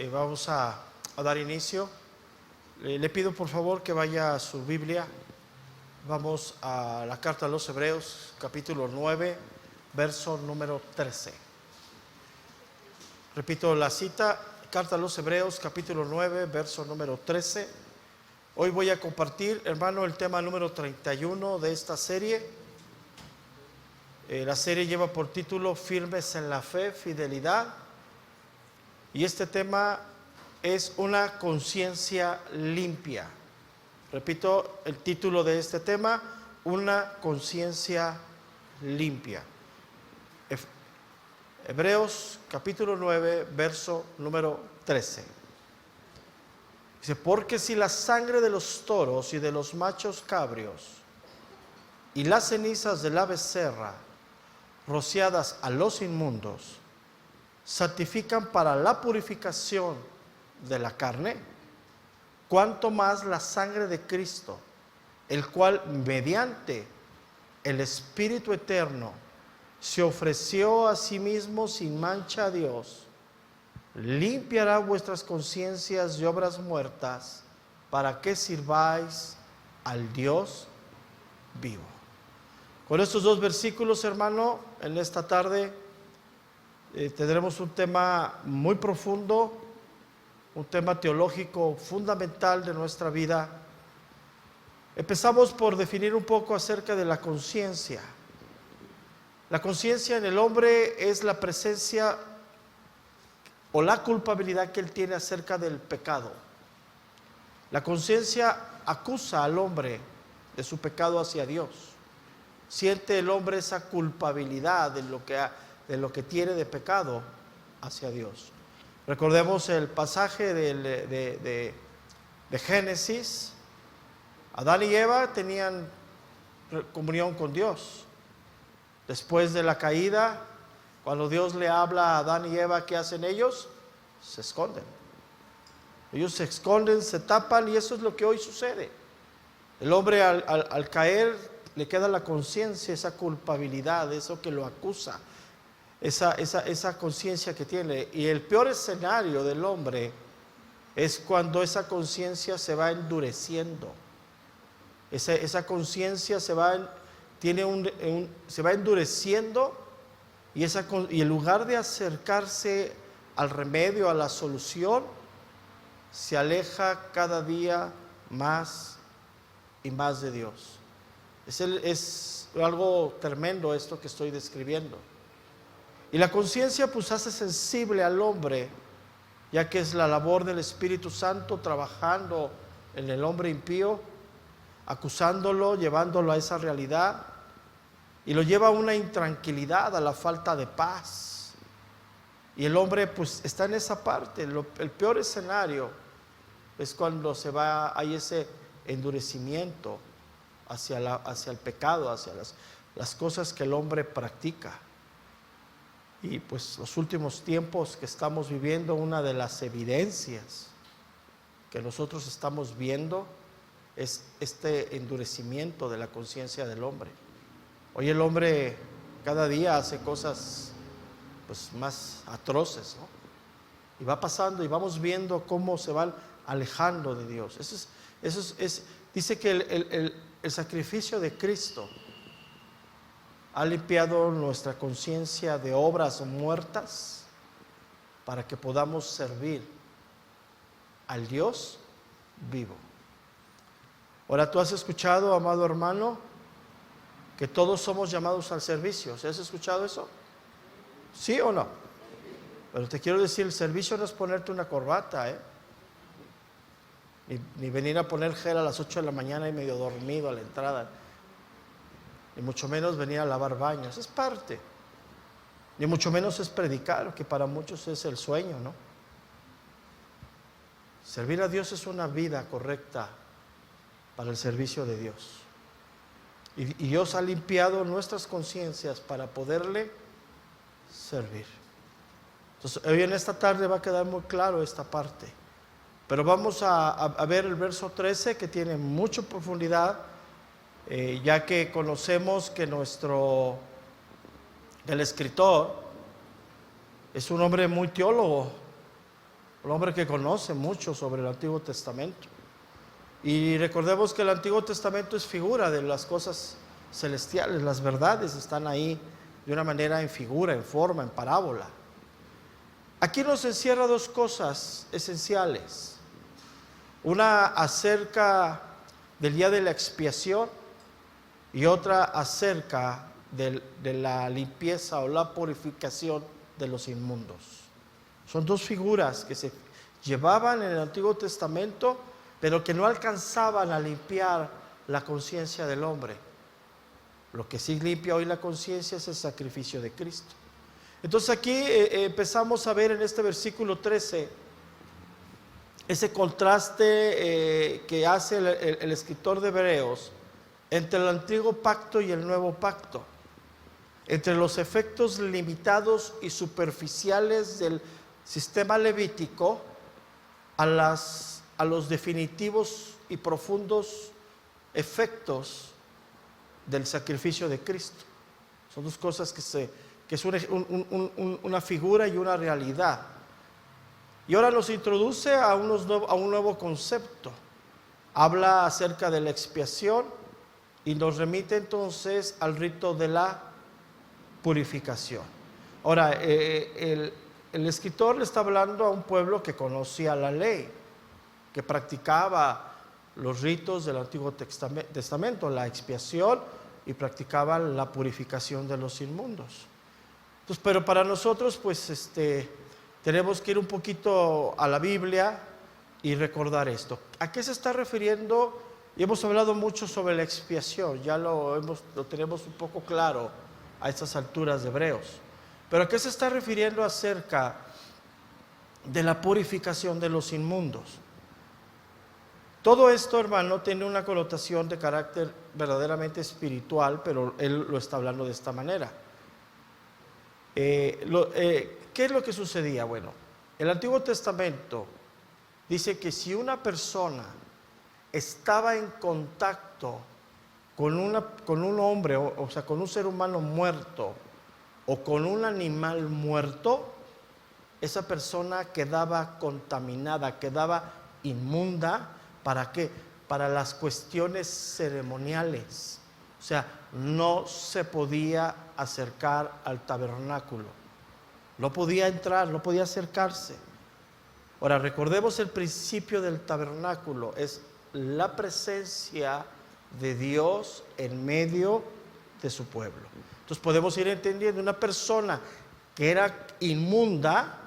Vamos a dar inicio. Le pido por favor que vaya a su Biblia. Vamos a la carta a los Hebreos, capítulo 9, verso número 13. Repito la cita, carta a los Hebreos, capítulo 9, verso número 13. Hoy voy a compartir, hermano, el tema número 31 de esta serie. La serie lleva por título Firmes en la fe, fidelidad. Y este tema es una conciencia limpia. Repito el título de este tema, una conciencia limpia. Hebreos capítulo 9, verso número 13. Dice, porque si la sangre de los toros y de los machos cabrios y las cenizas de la becerra rociadas a los inmundos santifican para la purificación de la carne, cuanto más la sangre de Cristo, el cual mediante el Espíritu eterno se ofreció a sí mismo sin mancha a Dios, limpiará vuestras conciencias de obras muertas para que sirváis al Dios vivo. Con estos dos versículos, hermano, en esta tarde tendremos un tema muy profundo, un tema teológico fundamental de nuestra vida. Empezamos por definir un poco acerca de la conciencia. La conciencia en el hombre es la presencia o la culpabilidad que él tiene acerca del pecado. La conciencia acusa al hombre de su pecado hacia Dios. Siente el hombre esa culpabilidad de lo que tiene de pecado hacia Dios. Recordemos el pasaje de Génesis. Adán y Eva tenían comunión con Dios. Después de la caída, cuando Dios le habla a Adán y Eva, ¿qué hacen ellos? Se esconden. Ellos se esconden, se tapan, y eso es lo que hoy sucede. El hombre al caer le queda la conciencia, esa culpabilidad, eso que lo acusa, esa conciencia que tiene. Y el peor escenario del hombre es cuando esa conciencia se va endureciendo. Esa conciencia se va endureciendo, y en lugar de acercarse al remedio, a la solución, se aleja cada día más y más de Dios. Es algo tremendo esto que estoy describiendo. Y la conciencia pues hace sensible al hombre, ya que es la labor del Espíritu Santo trabajando en el hombre impío, acusándolo, llevándolo a esa realidad, y lo lleva a una intranquilidad, a la falta de paz. Y el hombre pues está en esa parte. El peor escenario es cuando hay ese endurecimiento hacia el pecado, hacia las cosas que el hombre practica. Y pues los últimos tiempos que estamos viviendo, una de las evidencias que nosotros estamos viendo es este endurecimiento de la conciencia del hombre. Hoy el hombre cada día hace cosas pues más atroces, ¿no? Y va pasando y vamos viendo cómo se van alejando de Dios. Dice que el sacrificio de Cristo ha limpiado nuestra conciencia de obras muertas para que podamos servir al Dios vivo. Ahora, tú has escuchado, amado hermano, que todos somos llamados al servicio. ¿Has escuchado eso? ¿Sí o no? Pero te quiero decir, el servicio no es ponerte una corbata, ni venir a poner gel a las 8 de la mañana y medio dormido a la entrada, ni mucho menos venir a lavar baños. Es parte. Ni mucho menos es predicar, que para muchos es el sueño, ¿no? Servir a Dios es una vida correcta para el servicio de Dios. Y Dios ha limpiado nuestras conciencias para poderle servir. Entonces, hoy en esta tarde va a quedar muy claro esta parte. Pero vamos a ver el verso 13, que tiene mucha profundidad, ya que conocemos que el escritor es un hombre muy teólogo. un hombre que conoce mucho sobre el Antiguo Testamento. Y recordemos que el Antiguo Testamento es figura de las cosas celestiales, las verdades están ahí de una manera en figura, en forma, en parábola. Aquí nos encierra dos cosas esenciales. Una acerca del día de la expiación y otra acerca de la limpieza o la purificación de los inmundos. Son dos figuras que se llevaban en el Antiguo Testamento, pero que no alcanzaban a limpiar la conciencia del hombre. Lo que sí limpia hoy la conciencia es el sacrificio de Cristo. Entonces aquí empezamos a ver en este versículo 13 ese contraste que hace el escritor de Hebreos entre el antiguo pacto y el nuevo pacto, entre los efectos limitados y superficiales del sistema levítico a los definitivos y profundos efectos del sacrificio de Cristo. Son dos cosas que es una figura y una realidad. Y ahora nos introduce a un nuevo concepto. Habla acerca de la expiación y nos remite entonces al rito de la purificación. Ahora, el escritor le está hablando a un pueblo que conocía la ley, que practicaba los ritos del Antiguo Testamento, la expiación, y practicaba la purificación de los inmundos. Entonces, pero para nosotros, pues, tenemos que ir un poquito a la Biblia y recordar esto. ¿A qué se está refiriendo? Y hemos hablado mucho sobre la expiación, ya lo tenemos un poco claro a estas alturas de Hebreos. Pero ¿a qué se está refiriendo acerca de la purificación de los inmundos? Todo esto, hermano, tiene una connotación de carácter verdaderamente espiritual, pero él lo está hablando de esta manera. ¿Qué es lo que sucedía? Bueno, el Antiguo Testamento dice que si una persona estaba en contacto con un hombre, o sea, con un ser humano muerto o con un animal muerto, esa persona quedaba contaminada, quedaba inmunda. ¿Para qué? Para las cuestiones ceremoniales. O sea, no se podía acercar al tabernáculo. No podía entrar, no podía acercarse. Ahora, recordemos el principio del tabernáculo. Es la presencia de Dios en medio de su pueblo. Entonces podemos ir entendiendo, una persona que era inmunda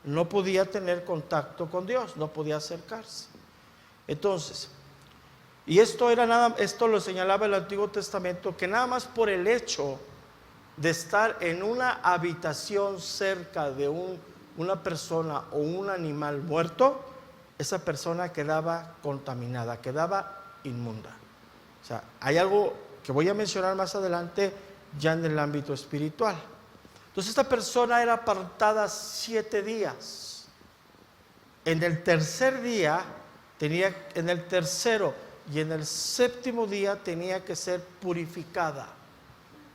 no podía tener contacto con Dios, no podía acercarse. Entonces, y esto lo señalaba el Antiguo Testamento, que nada más por el hecho de estar en una habitación cerca de una persona o un animal muerto, esa persona quedaba contaminada, quedaba inmunda. O sea, hay algo que voy a mencionar más adelante ya en el ámbito espiritual. Entonces esta persona era apartada 7 días. En el tercer día en el tercero y en el séptimo día tenía que ser purificada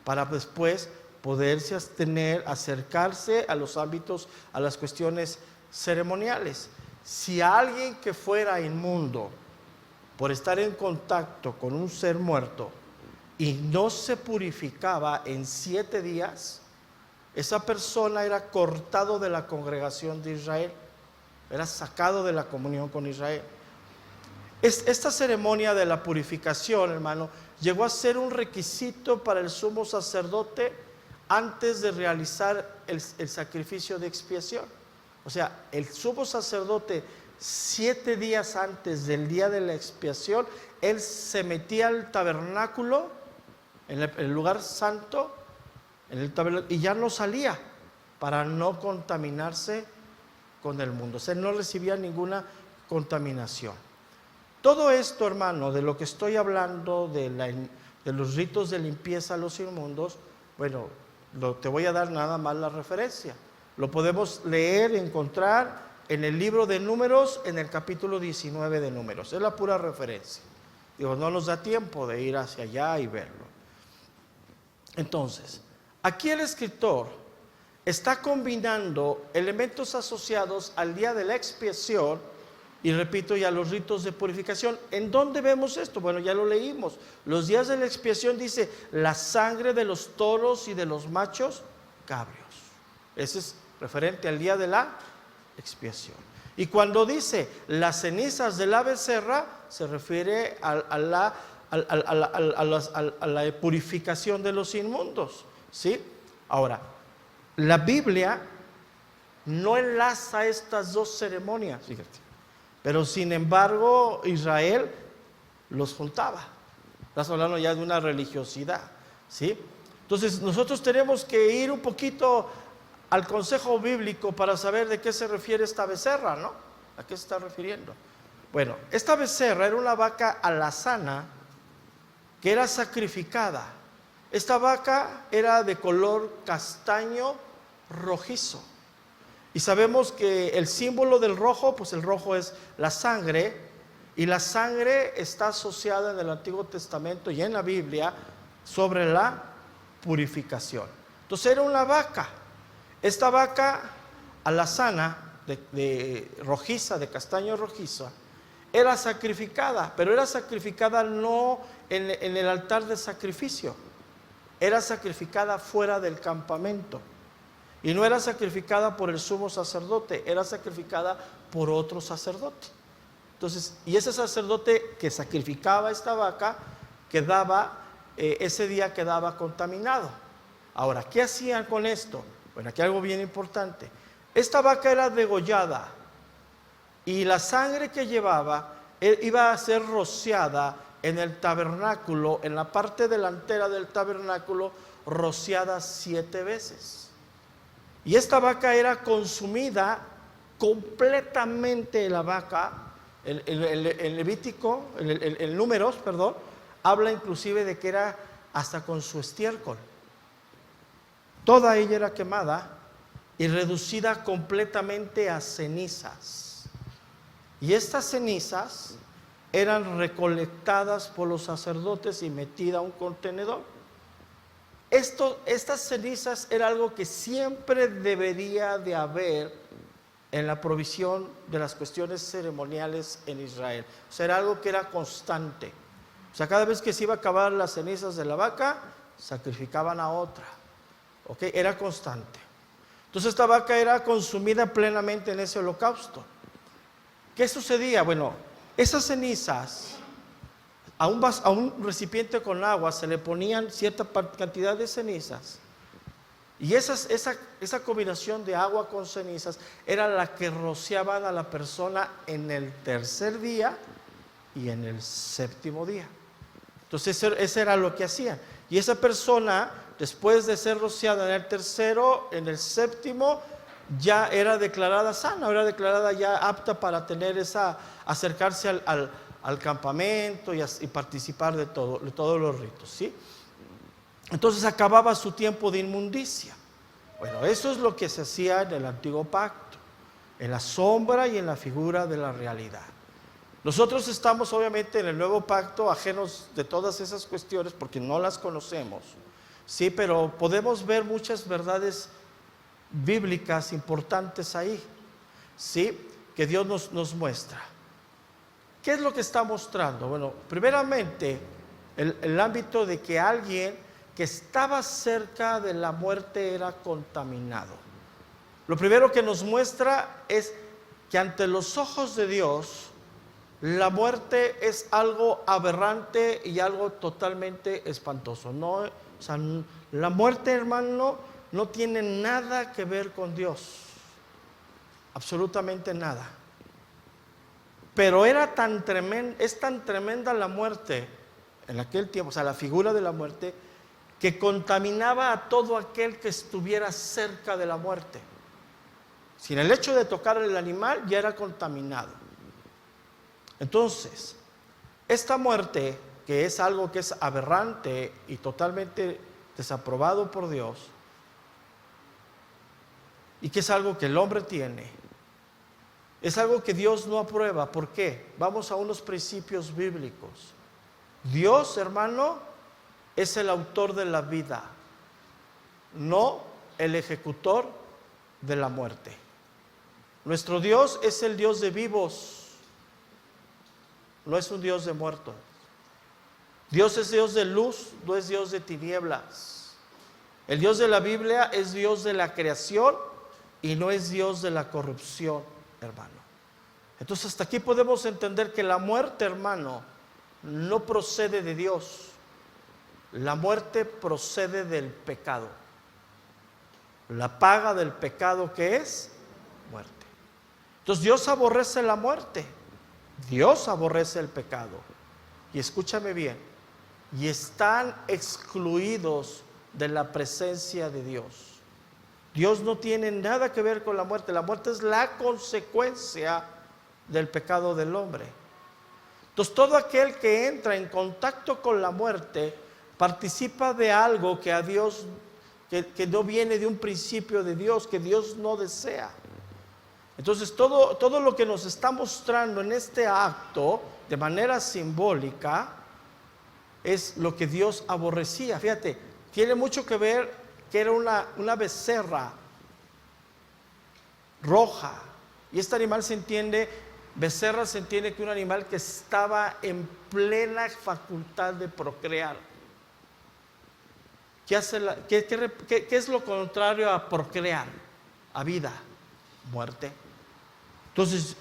para después poderse acercarse a los ámbitos, a las cuestiones ceremoniales. Si alguien que fuera inmundo por estar en contacto con un ser muerto y no se purificaba en 7 días, esa persona era cortado de la congregación de Israel, era sacado de la comunión con Israel. Esta ceremonia de la purificación, hermano, llegó a ser un requisito para el sumo sacerdote antes de realizar el sacrificio de expiación. O sea, el sumo sacerdote 7 días antes del día de la expiación, él se metía al tabernáculo, en el lugar santo, y ya no salía para no contaminarse con el mundo. O sea, no recibía ninguna contaminación. Todo esto, hermano, de lo que estoy hablando, de los ritos de limpieza a los inmundos, bueno, te voy a dar nada más la referencia. Lo podemos leer, encontrar en el libro de Números, en el capítulo 19 de Números. Es la pura referencia. Digo, no nos da tiempo de ir hacia allá y verlo. Entonces, aquí el escritor está combinando elementos asociados al día de la expiación y, repito, y a los ritos de purificación. ¿En dónde vemos esto? Bueno, ya lo leímos. Los días de la expiación dice la sangre de los toros y de los machos cabrios. Ese es referente al día de la expiación. Y cuando dice las cenizas de la becerra, se refiere a la purificación de los inmundos, ¿sí? Ahora, la Biblia no enlaza estas dos ceremonias, fíjate, pero sin embargo Israel los juntaba. Estás hablando ya de una religiosidad, ¿sí? Entonces nosotros tenemos que ir un poquito al consejo bíblico para saber de qué se refiere esta becerra, ¿no? ¿A qué se está refiriendo? Bueno, esta becerra era una vaca alazana que era sacrificada. Esta vaca era de color castaño rojizo. Y sabemos que el símbolo del rojo, pues el rojo es la sangre, y la sangre está asociada en el Antiguo Testamento y en la Biblia sobre la purificación. Entonces era una vaca. Esta vaca alazana, de rojiza, de castaño rojizo, era sacrificada, pero era sacrificada no en el altar de sacrificio, era sacrificada fuera del campamento. Y no era sacrificada por el sumo sacerdote, era sacrificada por otro sacerdote. Entonces, y ese sacerdote que sacrificaba esta vaca, ese día quedaba contaminado. Ahora, ¿qué hacían con esto? Bueno, aquí algo bien importante. Esta vaca era degollada y la sangre que llevaba iba a ser rociada en el tabernáculo, en la parte delantera del tabernáculo, rociada 7 veces. Y esta vaca era consumida completamente. La vaca, el Levítico, el Números, perdón, habla inclusive de que era hasta con su estiércol. Toda ella era quemada y reducida completamente a cenizas. Y estas cenizas eran recolectadas por los sacerdotes y metidas a un contenedor. Estas cenizas era algo que siempre debería de haber en la provisión de las cuestiones ceremoniales en Israel. O sea, era algo que era constante. O sea, cada vez que se iba a acabar las cenizas de la vaca, sacrificaban a otra. ¿Ok? Era constante. Entonces esta vaca era consumida plenamente en ese holocausto. ¿Qué sucedía? Bueno, esas cenizas, a un recipiente con agua se le ponían cierta cantidad de cenizas, y esa combinación de agua con cenizas era la que rociaban a la persona en el tercer día y en el séptimo día. Entonces eso era lo que hacían. Y esa persona, después de ser rociada en el tercero, en el séptimo, ya era declarada sana, era declarada ya apta para acercarse al campamento y participar de todos los ritos, ¿sí? Entonces acababa su tiempo de inmundicia. Bueno, eso es lo que se hacía en el antiguo pacto, en la sombra y en la figura de la realidad. Nosotros estamos obviamente en el nuevo pacto ajenos de todas esas cuestiones porque no las conocemos, sí, pero podemos ver muchas verdades bíblicas importantes ahí, sí, que Dios nos muestra. ¿Qué es lo que está mostrando? Bueno, primeramente el ámbito de que alguien que estaba cerca de la muerte era contaminado. Lo primero que nos muestra es que ante los ojos de Dios la muerte es algo aberrante y algo totalmente espantoso. No, o sea, la muerte, hermano, no tiene nada que ver con Dios, absolutamente nada. Pero es tan tremenda la muerte en aquel tiempo, o sea, la figura de la muerte, que contaminaba a todo aquel que estuviera cerca de la muerte. Sin el hecho de tocar el animal ya era contaminado. Entonces, esta muerte, que es algo que es aberrante y totalmente desaprobado por Dios, y que es algo que el hombre tiene, es algo que Dios no aprueba. ¿Por qué? Vamos a unos principios bíblicos. Dios, hermano, es el autor de la vida, no el ejecutor de la muerte. Nuestro Dios es el Dios de vivos, no es un Dios de muertos. Dios es Dios de luz, no es Dios de tinieblas. El Dios de la Biblia es Dios de la creación y no es Dios de la corrupción, hermano. Entonces hasta aquí podemos entender que la muerte, hermano, no procede de Dios. La muerte procede del pecado. La paga del pecado, ¿qué es? Muerte. Entonces Dios aborrece la muerte. Dios aborrece el pecado. Y escúchame bien, y están excluidos de la presencia de Dios. Dios no tiene nada que ver con la muerte. La muerte es la consecuencia del pecado del hombre. Entonces todo aquel que entra en contacto con la muerte participa de algo que a Dios, que no viene de un principio de Dios, que Dios no desea. Entonces todo lo que nos está mostrando en este acto de manera simbólica es lo que Dios aborrecía. Fíjate, tiene mucho que ver que era una becerra roja, y este animal se entiende, becerra se entiende que un animal que estaba en plena facultad de procrear. ¿Qué es lo contrario a procrear? A vida, muerte. Entonces,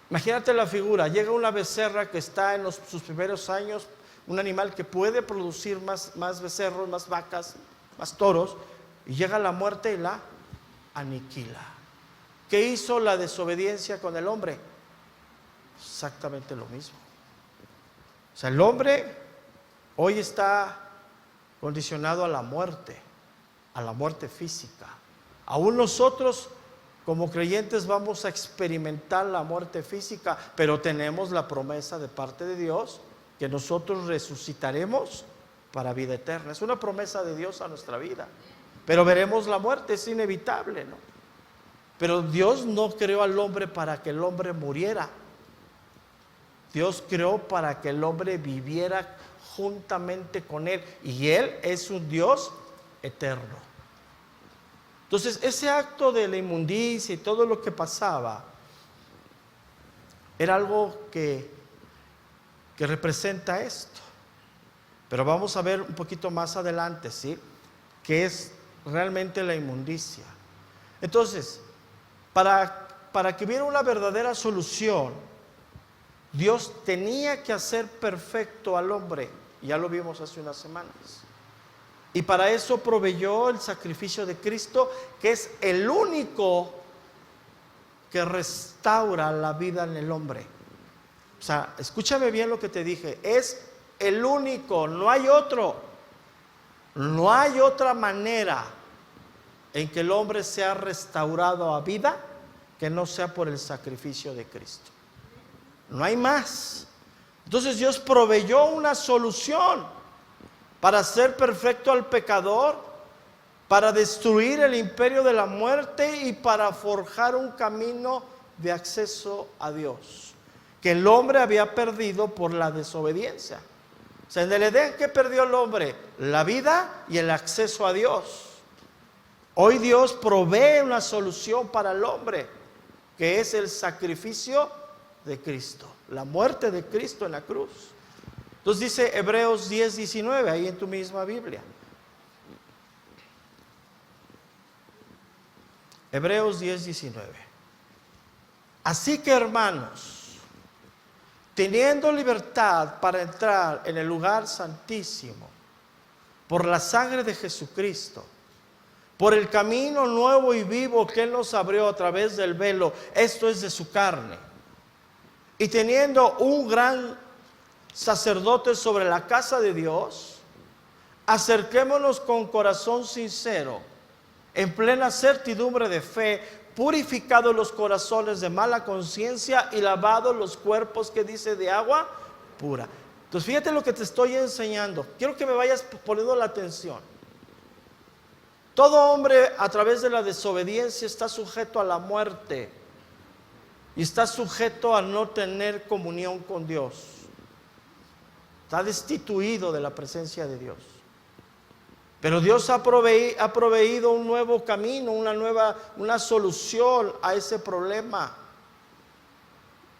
imagínate la figura, llega una becerra que está en sus primeros años, un animal que puede producir más becerros, más vacas, más toros, y llega la muerte y la aniquila. ¿Qué hizo la desobediencia con el hombre? Exactamente lo mismo. O sea, el hombre hoy está condicionado a la muerte física. Aún nosotros como creyentes vamos a experimentar la muerte física, pero tenemos la promesa de parte de Dios que nosotros resucitaremos para vida eterna. Es una promesa de Dios a nuestra vida. Pero veremos la muerte, es inevitable, ¿no? Pero Dios no creó al hombre para que el hombre muriera. Dios creó para que el hombre viviera juntamente con Él. Y Él es un Dios eterno. Entonces, ese acto de la inmundicia y todo lo que pasaba era algo que representa esto. Pero vamos a ver un poquito más adelante, ¿sí? ¿Qué es realmente la inmundicia? Entonces, para que hubiera una verdadera solución, Dios tenía que hacer perfecto al hombre. Ya lo vimos hace unas semanas. Y para eso proveyó el sacrificio de Cristo, que es el único que restaura la vida en el hombre. O sea, escúchame bien lo que te dije, es el único, no hay otro. No hay otra manera en que el hombre sea restaurado a vida que no sea por el sacrificio de Cristo. No hay más. Entonces Dios proveyó una solución para hacer perfecto al pecador, para destruir el imperio de la muerte y para forjar un camino de acceso a Dios, que el hombre había perdido por la desobediencia. O sea, en el Edén, ¿qué perdió el hombre? La vida y el acceso a Dios. Hoy Dios provee una solución para el hombre, que es el sacrificio de Cristo, la muerte de Cristo en la cruz. Entonces dice Hebreos 10:19, ahí en tu misma Biblia. Hebreos 10:19. Así que, hermanos, teniendo libertad para entrar en el lugar santísimo, por la sangre de Jesucristo, por el camino nuevo y vivo que Él nos abrió a través del velo, esto es de su carne, y teniendo un gran sacerdote sobre la casa de Dios, acerquémonos con corazón sincero, en plena certidumbre de fe, purificados los corazones de mala conciencia y lavados los cuerpos, que dice, de agua pura. Entonces fíjate lo que te estoy enseñando. Quiero que me vayas poniendo la atención. Todo hombre a través de la desobediencia está sujeto a la muerte y está sujeto a no tener comunión con Dios. Está destituido de la presencia de Dios. Pero Dios ha proveído un nuevo camino, una solución a ese problema,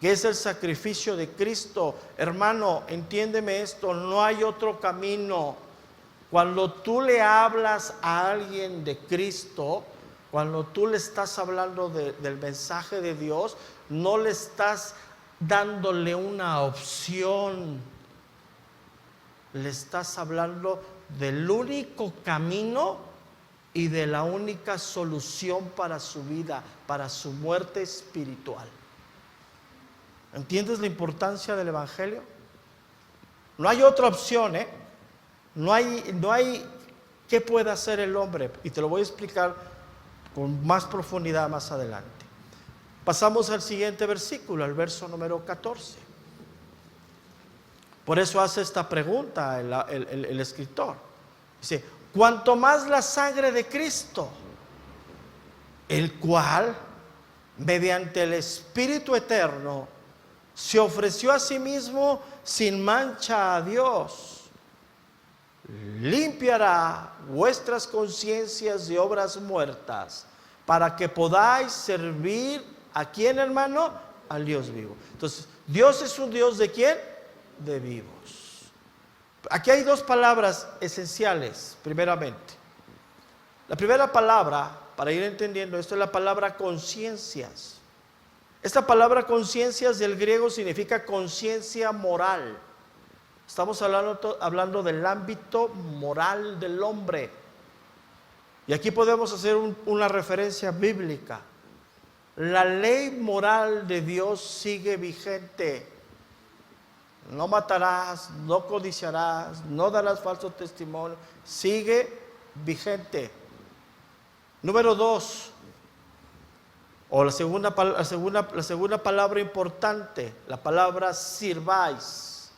que es el sacrificio de Cristo. Hermano, entiéndeme esto, no hay otro camino. Cuando tú le hablas a alguien de Cristo, cuando tú le estás hablando del mensaje de Dios, no le estás dándole una opción, le estás hablando del único camino y de la única solución para su vida, para su muerte espiritual. ¿Entiendes la importancia del Evangelio? No hay otra opción, ¿eh? No hay qué puede hacer el hombre, y te lo voy a explicar con más profundidad más adelante. Pasamos al siguiente versículo, al verso número 14. Por eso hace esta pregunta el escritor. Dice, cuanto más la sangre de Cristo, el cual, mediante el Espíritu eterno, se ofreció a sí mismo sin mancha a Dios, limpiará vuestras conciencias de obras muertas, para que podáis servir ¿a quién, hermano? Al Dios vivo. Entonces, Dios es un Dios ¿de quién? De vivos. Aquí hay dos palabras esenciales, primeramente. La primera palabra, para ir entendiendo esto, es la palabra conciencias. Esta palabra conciencias del griego significa conciencia moral. Estamos hablando del ámbito moral del hombre. Y aquí podemos hacer una referencia bíblica. La ley moral de Dios sigue vigente. No matarás, no codiciarás, no darás falso testimonio. Sigue vigente. Número 2, o la segunda palabra importante, la palabra sirváis.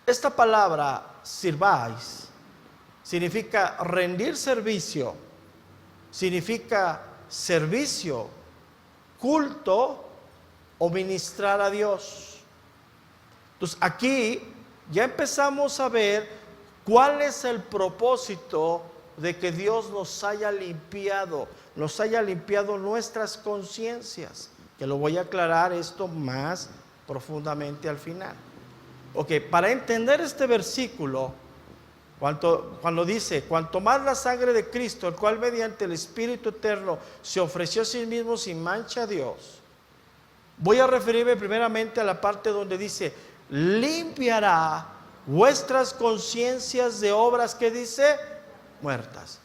Esta palabra sirváis significa rendir servicio, significa servicio, culto o ministrar a Dios. Entonces aquí ya empezamos a ver cuál es el propósito de que Dios nos haya limpiado nuestras conciencias, que lo voy a aclarar esto más profundamente al final. Ok, para entender este versículo, cuando dice, cuanto más la sangre de Cristo, el cual mediante el Espíritu eterno se ofreció a sí mismo sin mancha a Dios, voy a referirme primeramente a la parte donde dice, limpiará vuestras conciencias de obras, que dice, muertas.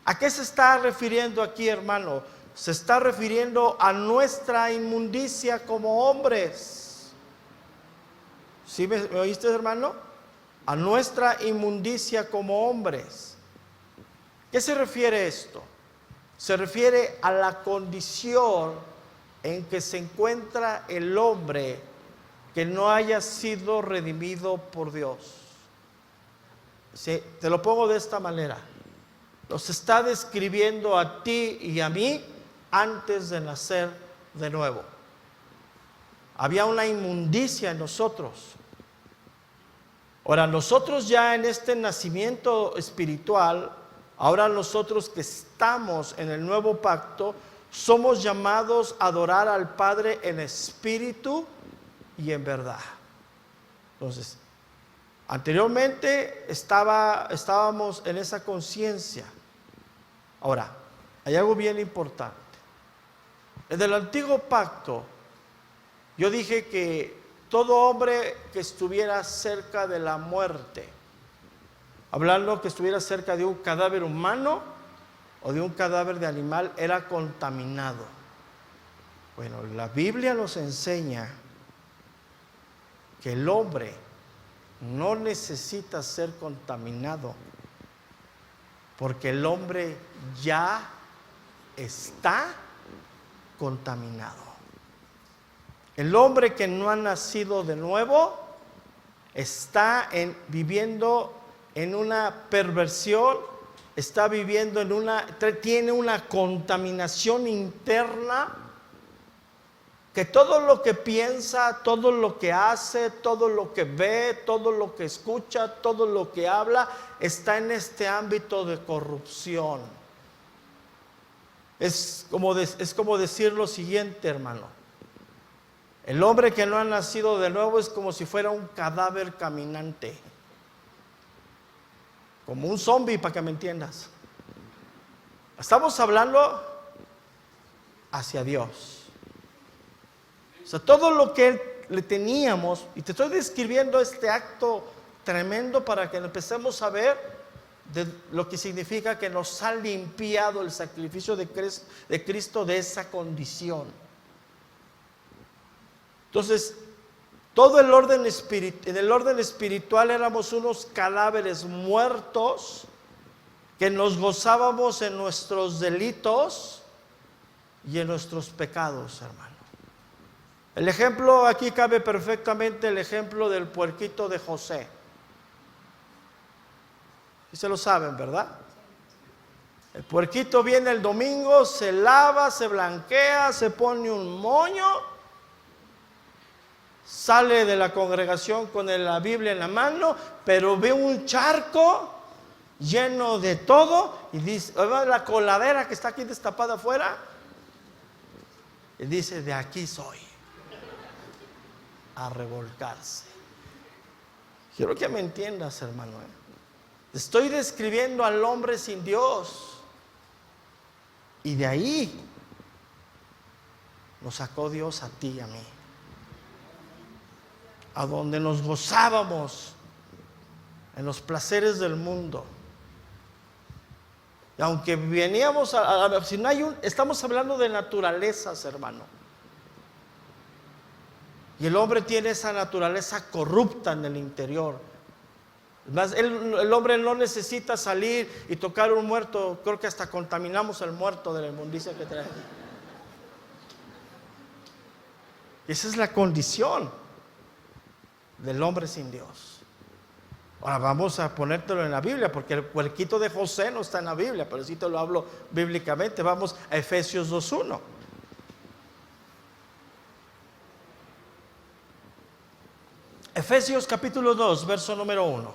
¿A qué se está refiriendo aquí, hermano? Se está refiriendo a nuestra inmundicia como hombres. ¿Sí me oíste, hermano? A nuestra inmundicia como hombres. ¿Qué se refiere esto? Se refiere a la condición en que se encuentra el hombre que no haya sido redimido por Dios. ¿Sí? Te lo pongo de esta manera. Nos está describiendo a ti y a mí antes de nacer de nuevo. Había una inmundicia en nosotros. Ahora, nosotros ya en este nacimiento espiritual, ahora nosotros que estamos en el nuevo pacto, somos llamados a adorar al Padre en espíritu y en verdad. Entonces, anteriormente estábamos en esa conciencia. Ahora, hay algo bien importante. En el antiguo pacto, yo dije que todo hombre que estuviera cerca de la muerte, hablando que estuviera cerca de un cadáver humano o de un cadáver de animal, era contaminado. Bueno, la Biblia nos enseña que el hombre no necesita ser contaminado, porque el hombre ya está contaminado. El hombre que no ha nacido de nuevo está viviendo en una perversión, tiene una contaminación interna que todo lo que piensa, todo lo que hace, todo lo que ve, todo lo que escucha, todo lo que habla, está en este ámbito de corrupción. Es como decir lo siguiente, hermano. El hombre que no ha nacido de nuevo es como si fuera un cadáver caminante. Como un zombie, para que me entiendas. Estamos hablando hacia Dios. O sea, todo lo que le teníamos, y te estoy describiendo este acto tremendo para que empecemos a ver de lo que significa que nos ha limpiado el sacrificio de Cristo de esa condición. Entonces, todo el orden en el orden espiritual éramos unos cadáveres muertos que nos gozábamos en nuestros delitos y en nuestros pecados, hermano. El ejemplo, aquí cabe perfectamente el ejemplo del puerquito de José. Y se lo saben, ¿verdad? El puerquito viene el domingo, se lava, se blanquea, se pone un moño, sale de la congregación con la Biblia en la mano, pero ve un charco lleno de todo y dice, la coladera que está aquí destapada afuera, y dice, de aquí soy. A revolcarse. Quiero que me entiendas, hermano. Estoy describiendo al hombre sin Dios. Y de ahí nos sacó Dios a ti y a mí. A donde nos gozábamos en los placeres del mundo. Y aunque veníamos si no hay estamos hablando de naturalezas, hermano. Y el hombre tiene esa naturaleza corrupta en el interior. Además, el hombre no necesita salir y tocar un muerto. Creo que hasta contaminamos el muerto de la inmundicia que trae. Esa es la condición del hombre sin Dios. Ahora vamos a ponértelo en la Biblia, porque el puerquito de José no está en la Biblia, pero sí te lo hablo bíblicamente. Vamos a Efesios 2:1. Efesios capítulo 2, verso número 1.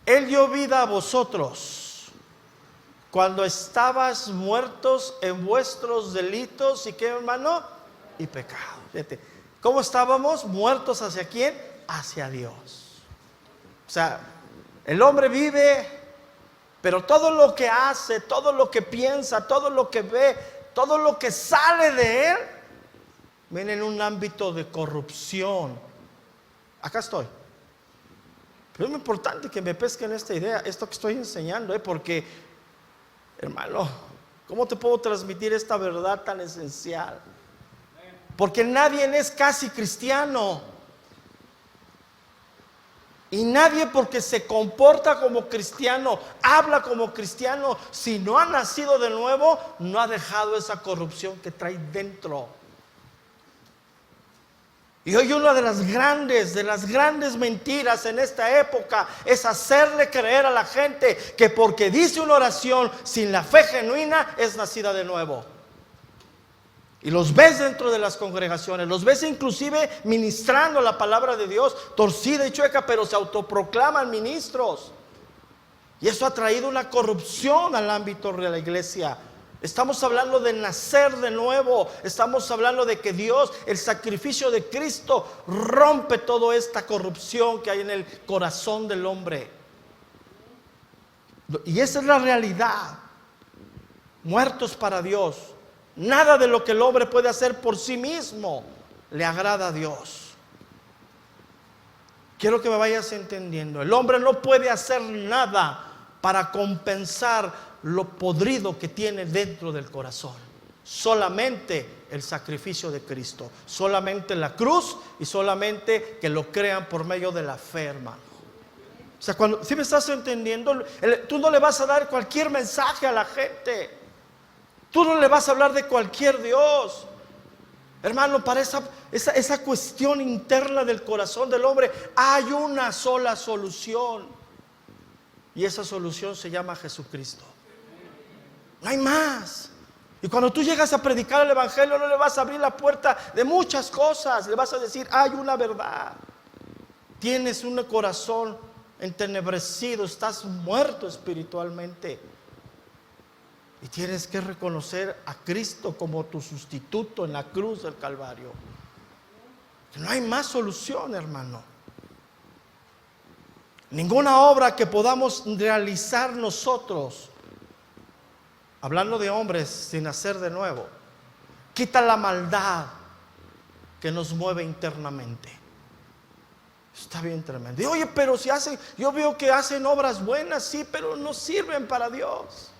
Él dio vida a vosotros cuando estabas muertos en vuestros delitos y qué, hermano, y pecado. Fíjate, ¿cómo estábamos? Muertos hacia quién, hacia Dios. O sea, el hombre vive, pero todo lo que hace, todo lo que piensa, todo lo que ve, todo lo que sale de él viene en un ámbito de corrupción. Acá estoy. Pero es muy importante que me pesquen esta idea, esto que estoy enseñando, porque, hermano, ¿cómo te puedo transmitir esta verdad tan esencial? Porque nadie es casi cristiano. Y nadie, porque se comporta como cristiano, habla como cristiano, si no ha nacido de nuevo, no ha dejado esa corrupción que trae dentro. Y hoy una de las grandes mentiras en esta época es hacerle creer a la gente que porque dice una oración sin la fe genuina es nacida de nuevo. Y los ves dentro de las congregaciones, los ves inclusive ministrando la palabra de Dios, torcida y chueca, pero se autoproclaman ministros. Y eso ha traído una corrupción al ámbito de la iglesia. Estamos hablando de nacer de nuevo. Estamos hablando de que Dios, el sacrificio de Cristo, rompe toda esta corrupción que hay en el corazón del hombre. Y esa es la realidad. Muertos para Dios. Nada de lo que el hombre puede hacer por sí mismo le agrada a Dios. Quiero que me vayas entendiendo. El hombre no puede hacer nada para compensar lo podrido que tiene dentro del corazón. Solamente el sacrificio de Cristo, solamente la cruz y solamente que lo crean por medio de la fe, hermano. O sea, cuando, si me estás entendiendo, tú no le vas a dar cualquier mensaje a la gente. Tú no le vas a hablar de cualquier Dios. Hermano, para esa cuestión interna del corazón del hombre hay una sola solución. Y esa solución se llama Jesucristo. No hay más. Y cuando tú llegas a predicar el evangelio, no le vas a abrir la puerta de muchas cosas. Le vas a decir, hay una verdad. Tienes un corazón entenebrecido, estás muerto espiritualmente. Y tienes que reconocer a Cristo como tu sustituto en la cruz del Calvario. No hay más solución, hermano. Ninguna obra que podamos realizar nosotros, hablando de hombres sin nacer de nuevo, quita la maldad que nos mueve internamente. Está bien tremendo. Y oye, pero si hacen, yo veo que hacen obras buenas, sí, pero no sirven para Dios.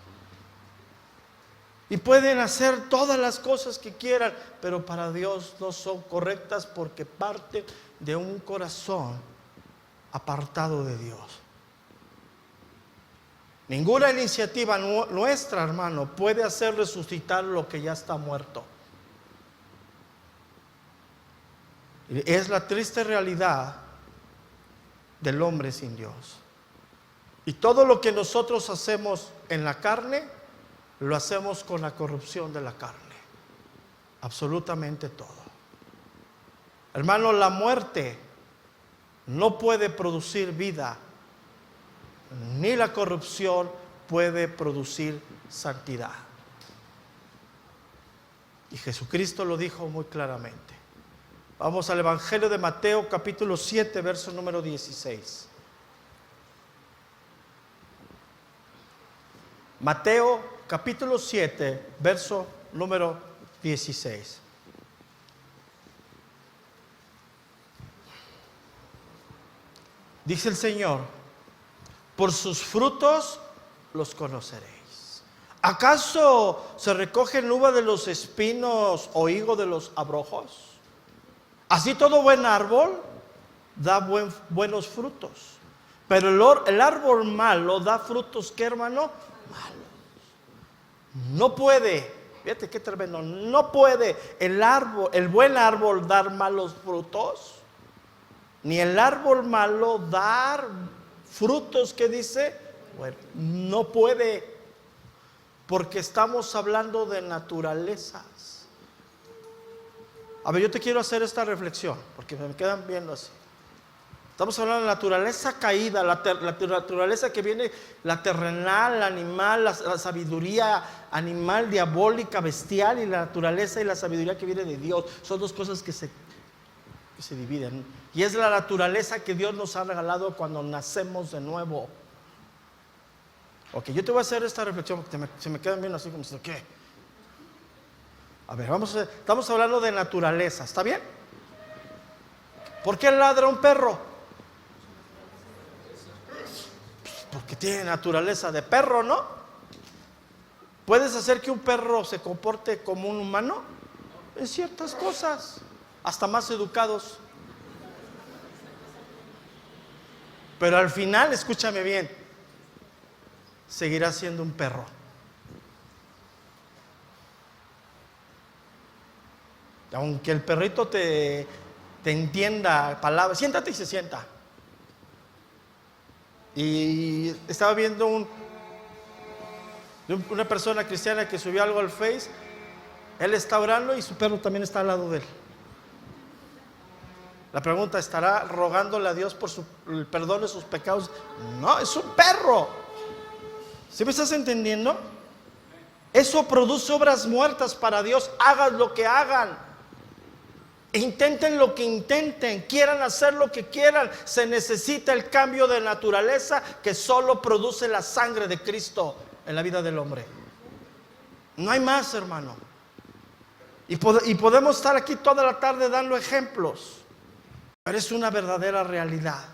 Y pueden hacer todas las cosas que quieran, pero para Dios no son correctas porque parten de un corazón apartado de Dios. Ninguna iniciativa nuestra, hermano, puede hacer resucitar lo que ya está muerto. Es la triste realidad del hombre sin Dios. Y todo lo que nosotros hacemos en la carne, lo hacemos con la corrupción de la carne. Absolutamente todo. Hermano, la muerte no puede producir vida, ni la corrupción puede producir santidad. Y Jesucristo lo dijo muy claramente. Vamos al Evangelio de Mateo, capítulo 7, verso número 16. Mateo, capítulo 7, verso número 16. Dice el Señor: por sus frutos los conoceréis. ¿Acaso se recogen uvas de los espinos o higo de los abrojos? Así todo buen árbol da buenos frutos, pero el árbol malo da frutos, ¿qué, hermano? Malos. No puede, fíjate qué tremendo, no puede el buen árbol dar malos frutos, ni el árbol malo dar frutos que dice, bueno, no puede, porque estamos hablando de naturalezas. A ver, yo te quiero hacer esta reflexión, porque me quedan viendo así. Estamos hablando de la naturaleza caída, la naturaleza que viene, la terrenal, la animal, la sabiduría animal, diabólica, bestial, y la naturaleza y la sabiduría que viene de Dios. Son dos cosas que se dividen. Y es la naturaleza que Dios nos ha regalado cuando nacemos de nuevo. Ok, yo te voy a hacer esta reflexión porque se me quedan viendo así como, ¿qué? A ver, estamos hablando de naturaleza, ¿está bien? ¿Por qué ladra un perro? Porque tiene naturaleza de perro, ¿no? ¿Puedes hacer que un perro se comporte como un humano? En ciertas cosas, hasta más educados. Pero al final, escúchame bien, seguirá siendo un perro. Aunque el perrito te entienda palabras, siéntate y se sienta. Y estaba viendo una persona cristiana que subió algo al Face. Él está orando y su perro también está al lado de él. La pregunta, ¿estará rogándole a Dios por el perdón de sus pecados? No, es un perro. ¿Sí me estás entendiendo? Eso produce obras muertas para Dios. Hagan lo que hagan, intenten lo que intenten, quieran hacer lo que quieran, se necesita el cambio de naturaleza que solo produce la sangre de Cristo en la vida del hombre. No hay más, hermano. Y podemos estar aquí toda la tarde dando ejemplos, pero es una verdadera realidad.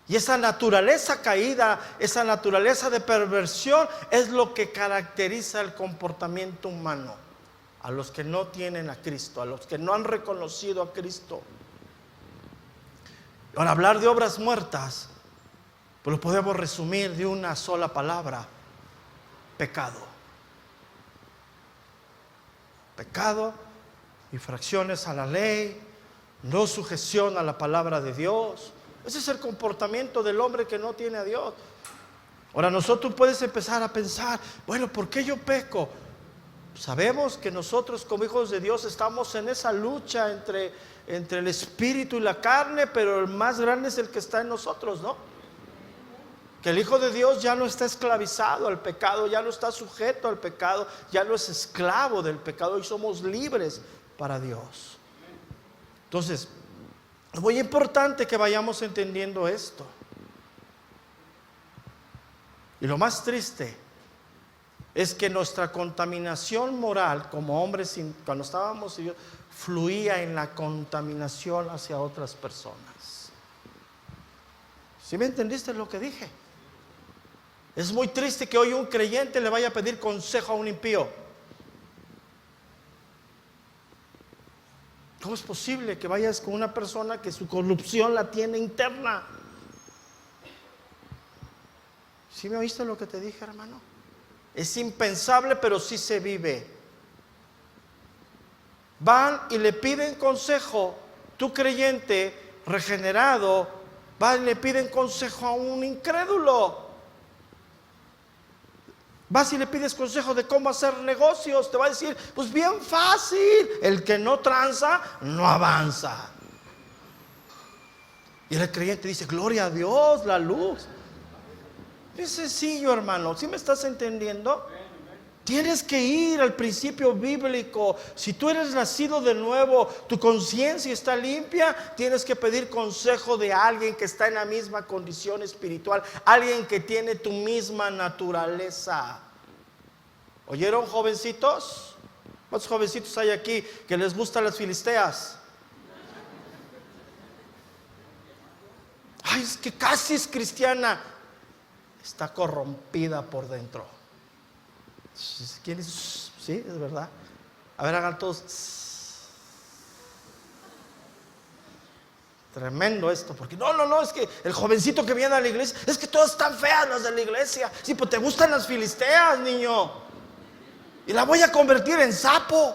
Y esa naturaleza caída, esa naturaleza de perversión es lo que caracteriza el comportamiento humano. A los que no tienen a Cristo, a los que no han reconocido a Cristo. Ahora, hablar de obras muertas, pues lo podemos resumir de una sola palabra: pecado. Pecado, infracciones a la ley, no sujeción a la palabra de Dios. Ese es el comportamiento del hombre que no tiene a Dios. Ahora, nosotros puedes empezar a pensar, bueno, ¿por qué yo peco? sabemos que nosotros como hijos de Dios estamos en esa lucha entre el espíritu y la carne, pero el más grande es el que está en nosotros, ¿no? Que el Hijo de Dios ya no está esclavizado al pecado, ya no está sujeto al pecado, ya no es esclavo del pecado y somos libres para Dios. Entonces, es muy importante que vayamos entendiendo esto. Y lo más triste es que nuestra contaminación moral como hombres, cuando estábamos en Dios, fluía en la contaminación hacia otras personas. ¿Sí me entendiste lo que dije? Es muy triste que hoy un creyente le vaya a pedir consejo a un impío. ¿Cómo es posible que vayas con una persona que su corrupción la tiene interna? ¿Sí me oíste lo que te dije, hermano? Es impensable, pero sí se vive. Van y le piden consejo. Tú creyente, regenerado, van y le piden consejo a un incrédulo. Vas y le pides consejo de cómo hacer negocios. Te va a decir, pues bien fácil. El que no tranza, no avanza. Y el creyente dice, gloria a Dios, la luz. Es sencillo, hermano. ¿Sí me estás entendiendo? Tienes que ir al principio bíblico. Si tú eres nacido de nuevo, tu conciencia está limpia, tienes que pedir consejo de alguien que está en la misma condición espiritual, alguien que tiene tu misma naturaleza. ¿Oyeron, jovencitos? ¿Cuántos jovencitos hay aquí que les gustan las filisteas? Ay, es que casi es cristiana. Está corrompida por dentro. ¿Quién es? Sí, es verdad. A ver, hagan todos. Tremendo esto, porque no, es que el jovencito que viene a la iglesia, es que todas están feas las de la iglesia. Sí, pues te gustan las filisteas, niño. Y la voy a convertir en sapo.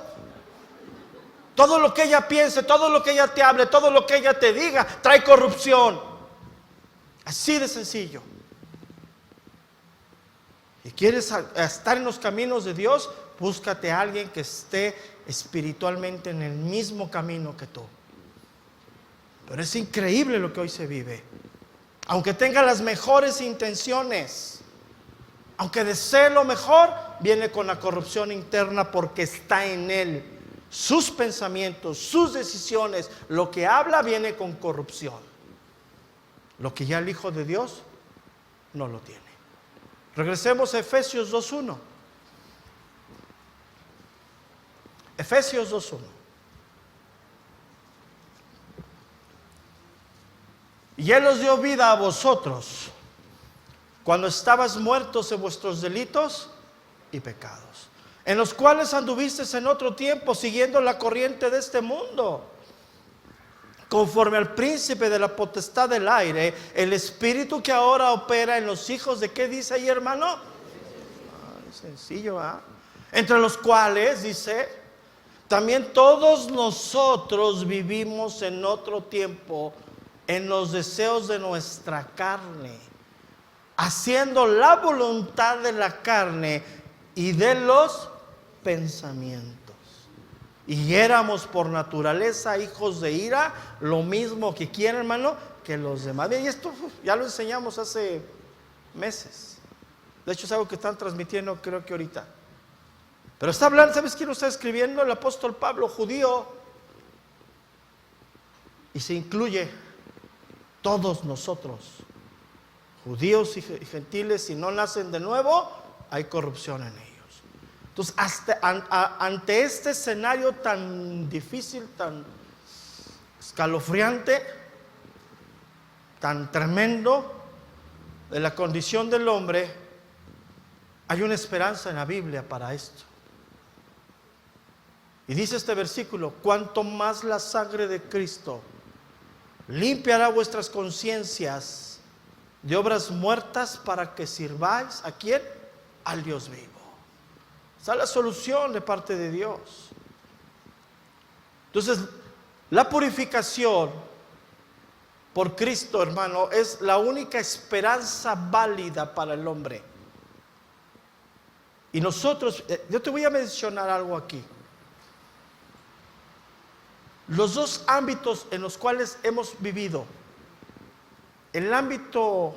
Todo lo que ella piense, todo lo que ella te hable, todo lo que ella te diga, trae corrupción. Así de sencillo. Y quieres estar en los caminos de Dios, búscate a alguien que esté espiritualmente en el mismo camino que tú. Pero es increíble lo que hoy se vive. Aunque tenga las mejores intenciones, aunque desee lo mejor, viene con la corrupción interna porque está en él. Sus pensamientos, sus decisiones, lo que habla viene con corrupción. Lo que ya el Hijo de Dios no lo tiene. Regresemos a Efesios 2:1. Efesios 2:1. Y Él os dio vida a vosotros cuando estabas muertos en vuestros delitos y pecados, en los cuales anduvisteis en otro tiempo siguiendo la corriente de este mundo, conforme al príncipe de la potestad del aire, el espíritu que ahora opera en los hijos de, ¿qué dice ahí, hermano? Sencillo, ¿ah? Entre los cuales, dice, también todos nosotros vivimos en otro tiempo en los deseos de nuestra carne, haciendo la voluntad de la carne y de los pensamientos. Y éramos por naturaleza hijos de ira, lo mismo que quieren, hermano, que los demás. Y esto ya lo enseñamos hace meses. De hecho es algo que están transmitiendo creo que ahorita. Pero está hablando, ¿sabes quién lo está escribiendo? El apóstol Pablo, judío. Y se incluye todos nosotros, judíos y gentiles, si no nacen de nuevo, hay corrupción en ellos. Entonces, ante este escenario tan difícil, tan escalofriante, tan tremendo de la condición del hombre, hay una esperanza en la Biblia para esto. Y dice este versículo: cuanto más la sangre de Cristo limpiará vuestras conciencias de obras muertas para que sirváis, ¿a quién? Al Dios vivo. Esa es la solución de parte de Dios. Entonces, la purificación por Cristo, hermano, es la única esperanza válida para el hombre. Y nosotros, yo te voy a mencionar algo aquí. Los dos ámbitos en los cuales hemos vivido, el ámbito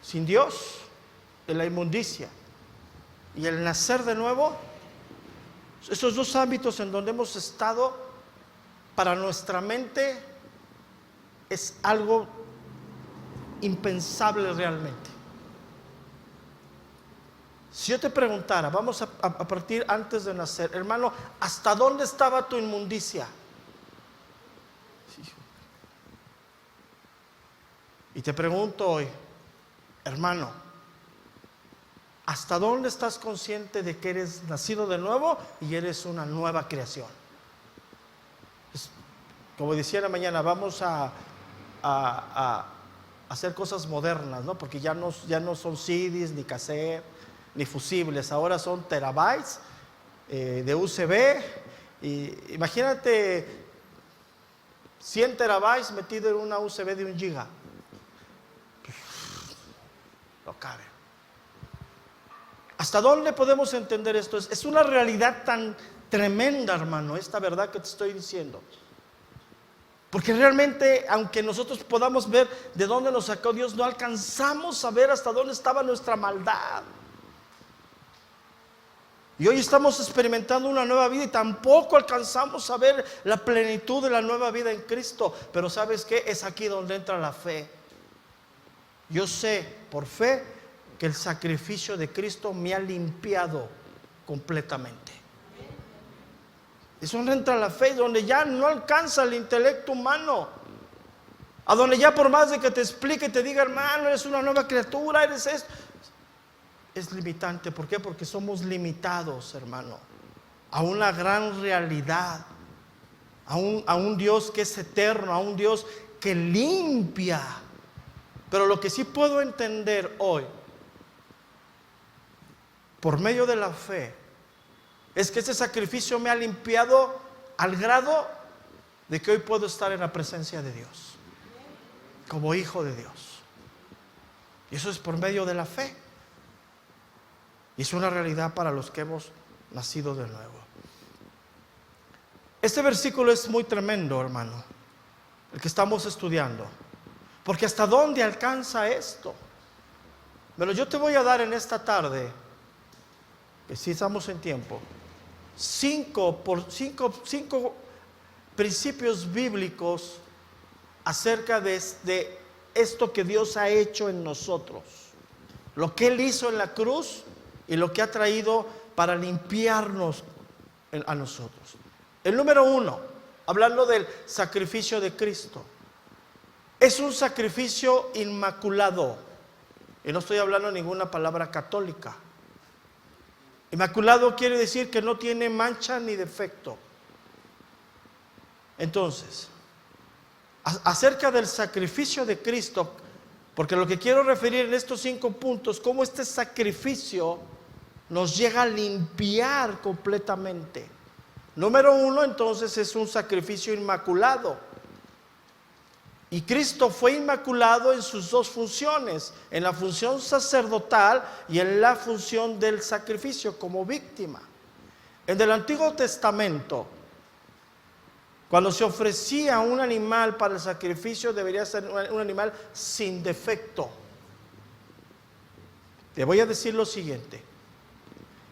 sin Dios, de la inmundicia, y el nacer de nuevo, esos dos ámbitos en donde hemos estado, para nuestra mente es algo impensable realmente. Si yo te preguntara, vamos a partir antes de nacer, hermano, ¿hasta dónde estaba tu inmundicia? Y te pregunto hoy, hermano, ¿hasta dónde estás consciente de que eres nacido de nuevo y eres una nueva creación? Como decía en la mañana, vamos a hacer cosas modernas, ¿no? Porque ya no son CDs, ni cassette, ni fusibles, ahora son terabytes de USB. Y imagínate 100 terabytes metido en una USB de 1 giga. No cabe. ¿Hasta dónde podemos entender esto? Es una realidad tan tremenda, hermano, esta verdad que te estoy diciendo. Porque realmente, aunque nosotros podamos ver de dónde nos sacó Dios, no alcanzamos a ver hasta dónde estaba nuestra maldad. Y hoy estamos experimentando una nueva vida y tampoco alcanzamos a ver la plenitud de la nueva vida en Cristo. Pero ¿sabes qué? Es aquí donde entra la fe. Yo sé por fe que el sacrificio de Cristo me ha limpiado completamente. Es donde entra la fe, donde ya no alcanza el intelecto humano, a donde ya por más de que te explique y te diga, hermano, eres una nueva criatura, eres esto, es limitante. ¿Por qué? Porque somos limitados, hermano, a una gran realidad, a un Dios que es eterno, a un Dios que limpia. Pero lo que sí puedo entender hoy, por medio de la fe, es que ese sacrificio me ha limpiado al grado de que hoy puedo estar en la presencia de Dios, como hijo de Dios. Y eso es por medio de la fe. Y es una realidad para los que hemos nacido de nuevo. Este versículo es muy tremendo, hermano, el que estamos estudiando. Porque ¿hasta dónde alcanza esto? Pero yo te voy a dar en esta tarde, que si estamos en tiempo, cinco principios bíblicos acerca de esto que Dios ha hecho en nosotros, lo que Él hizo en la cruz y lo que ha traído para limpiarnos a nosotros. El número 1, hablando del sacrificio de Cristo, es un sacrificio inmaculado, y no estoy hablando ninguna palabra católica. Inmaculado quiere decir que no tiene mancha ni defecto. Entonces, acerca del sacrificio de Cristo, porque lo que quiero referir en estos 5 puntos, cómo este sacrificio nos llega a limpiar completamente. Número 1, entonces, es un sacrificio inmaculado. Y Cristo fue inmaculado en sus 2 funciones, en la función sacerdotal y en la función del sacrificio como víctima. En el Antiguo Testamento, cuando se ofrecía un animal para el sacrificio, debería ser un animal sin defecto. Te voy a decir lo siguiente: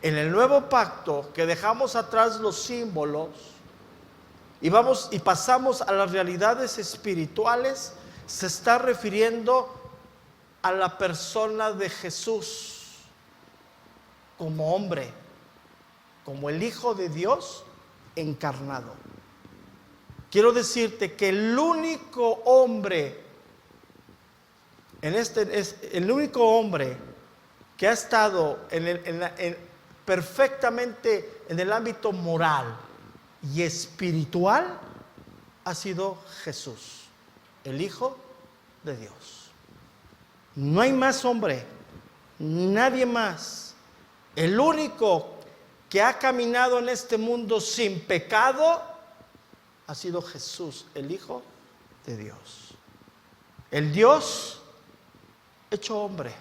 en el nuevo pacto, que dejamos atrás los símbolos y pasamos a las realidades espirituales, se está refiriendo a la persona de Jesús como hombre, como el Hijo de Dios encarnado. Quiero decirte que el único hombre el único hombre que ha estado perfectamente en el ámbito moral y espiritual ha sido Jesús, el Hijo de Dios. No hay más hombre, nadie más. El único que ha caminado en este mundo sin pecado ha sido Jesús, el Hijo de Dios. El Dios hecho hombre,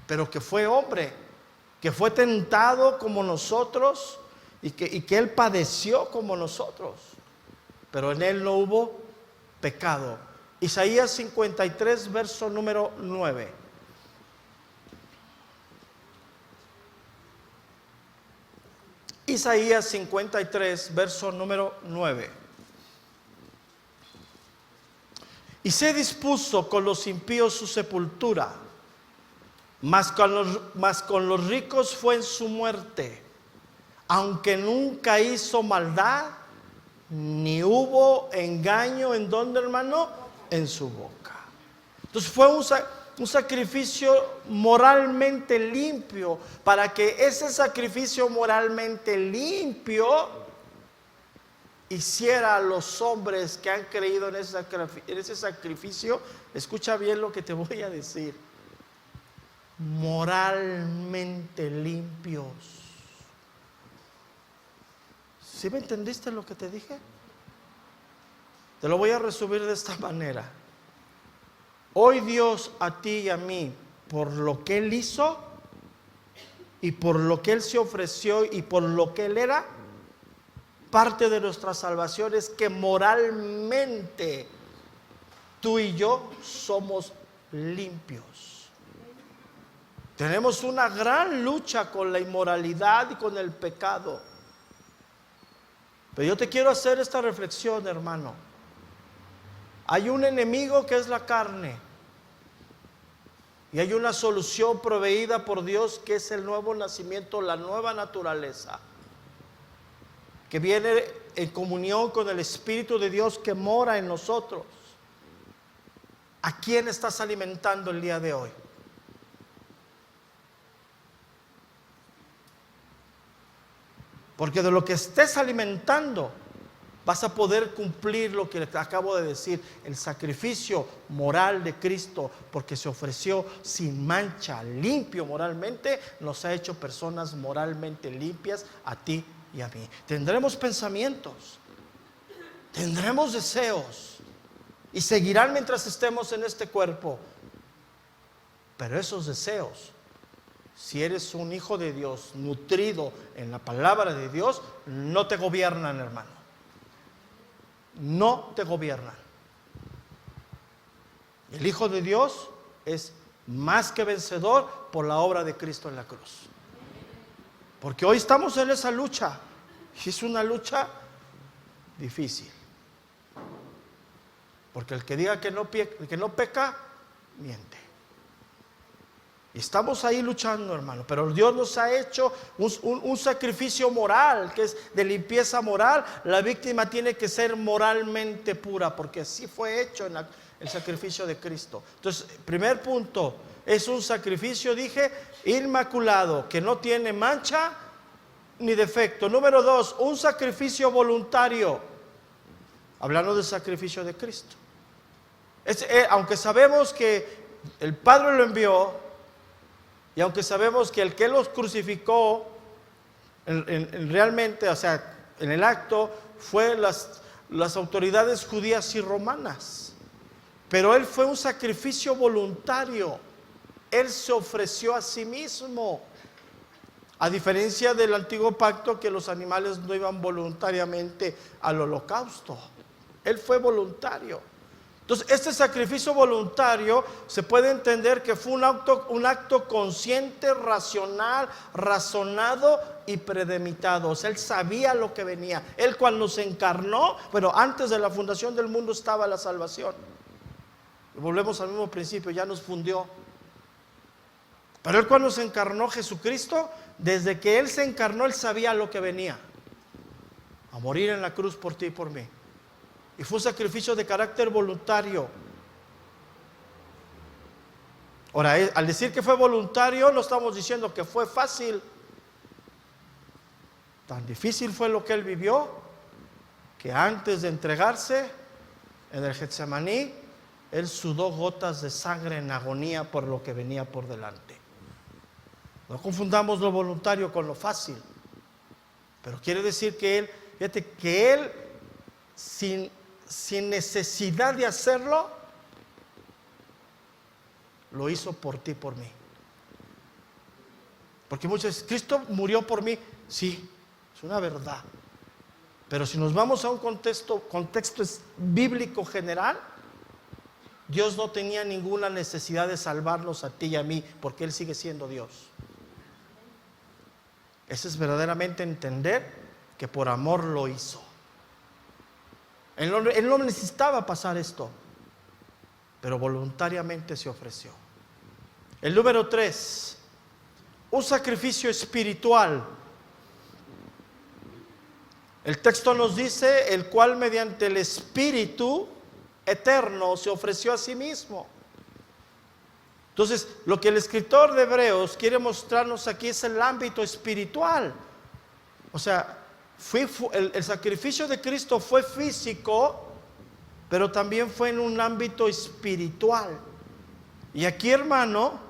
pero que fue hombre, que fue tentado como nosotros y que Él padeció como nosotros, pero en Él no hubo pecado. Isaías 53, verso número 9. Isaías 53, verso número 9. Y se dispuso con los impíos su sepultura, mas con los ricos fue en su muerte, aunque nunca hizo maldad, ni hubo engaño. ¿En dónde, hermano? En su boca. Entonces fue un sacrificio moralmente limpio, para que ese sacrificio moralmente limpio hiciera a los hombres que han creído en ese sacrificio, escucha bien lo que te voy a decir, moralmente limpios. ¿Sí me entendiste lo que te dije? Te lo voy a resumir de esta manera. Hoy Dios a ti y a mí, por lo que Él hizo y por lo que Él se ofreció y por lo que Él era, parte de nuestra salvación es que moralmente tú y yo somos limpios. Tenemos una gran lucha con la inmoralidad y con el pecado. Pero yo te quiero hacer esta reflexión, hermano. Hay un enemigo que es la carne, y hay una solución proveída por Dios, que es el nuevo nacimiento, la nueva naturaleza, que viene en comunión con el Espíritu de Dios que mora en nosotros. ¿A quién estás alimentando el día de hoy? Porque de lo que estés alimentando vas a poder cumplir lo que te acabo de decir, el sacrificio moral de Cristo, porque se ofreció sin mancha, limpio moralmente, nos ha hecho personas moralmente limpias a ti y a mí. Tendremos pensamientos, tendremos deseos, y seguirán mientras estemos en este cuerpo, pero esos deseos, si eres un hijo de Dios, nutrido en la palabra de Dios, no te gobiernan, hermano. No te gobiernan. El Hijo de Dios es más que vencedor por la obra de Cristo en la cruz. Porque hoy estamos en esa lucha, y es una lucha difícil. Porque el que diga que no peca, miente. Y estamos ahí luchando, hermano, pero Dios nos ha hecho un sacrificio moral, que es de limpieza moral. La víctima tiene que ser moralmente pura, porque así fue hecho en el sacrificio de Cristo. Entonces, primer punto, es un sacrificio, dije, inmaculado, que no tiene mancha ni defecto. Número 2, un sacrificio voluntario, hablando del sacrificio de Cristo. Aunque sabemos que el Padre lo envió, y aunque sabemos que el que los crucificó realmente, o sea, en el acto, fue las autoridades judías y romanas, pero Él fue un sacrificio voluntario. Él se ofreció a sí mismo, a diferencia del antiguo pacto, que los animales no iban voluntariamente al holocausto. Él fue voluntario. Entonces, este sacrificio voluntario se puede entender que fue un acto consciente, racional, razonado y premeditado. O sea, Él sabía lo que venía. Él, cuando se encarnó, bueno, antes de la fundación del mundo estaba la salvación. Y volvemos al mismo principio, ya nos fundió. Pero Él, cuando se encarnó, Jesucristo, desde que Él se encarnó, Él sabía lo que venía: a morir en la cruz por ti y por mí. Y fue un sacrificio de carácter voluntario. Ahora, al decir que fue voluntario, no estamos diciendo que fue fácil. Tan difícil fue lo que Él vivió, que antes de entregarse en el Getsemaní, Él sudó gotas de sangre en agonía por lo que venía por delante. No confundamos lo voluntario con lo fácil. Pero quiere decir que Él, fíjate, que Él sin necesidad de hacerlo, lo hizo por ti y por mí. Porque muchos dicen, Cristo murió por mí. Sí, es una verdad. Pero si nos vamos a un contexto bíblico general, Dios no tenía ninguna necesidad de salvarnos a ti y a mí, porque Él sigue siendo Dios. Eso es verdaderamente entender que por amor lo hizo. Él no necesitaba pasar esto, pero voluntariamente se ofreció. El número 3, un sacrificio espiritual. El texto nos dice, el cual mediante el Espíritu eterno se ofreció a sí mismo. Entonces, lo que el escritor de Hebreos quiere mostrarnos aquí es el ámbito espiritual. O sea, el sacrificio de Cristo fue físico, pero también fue en un ámbito espiritual. Y aquí, hermano,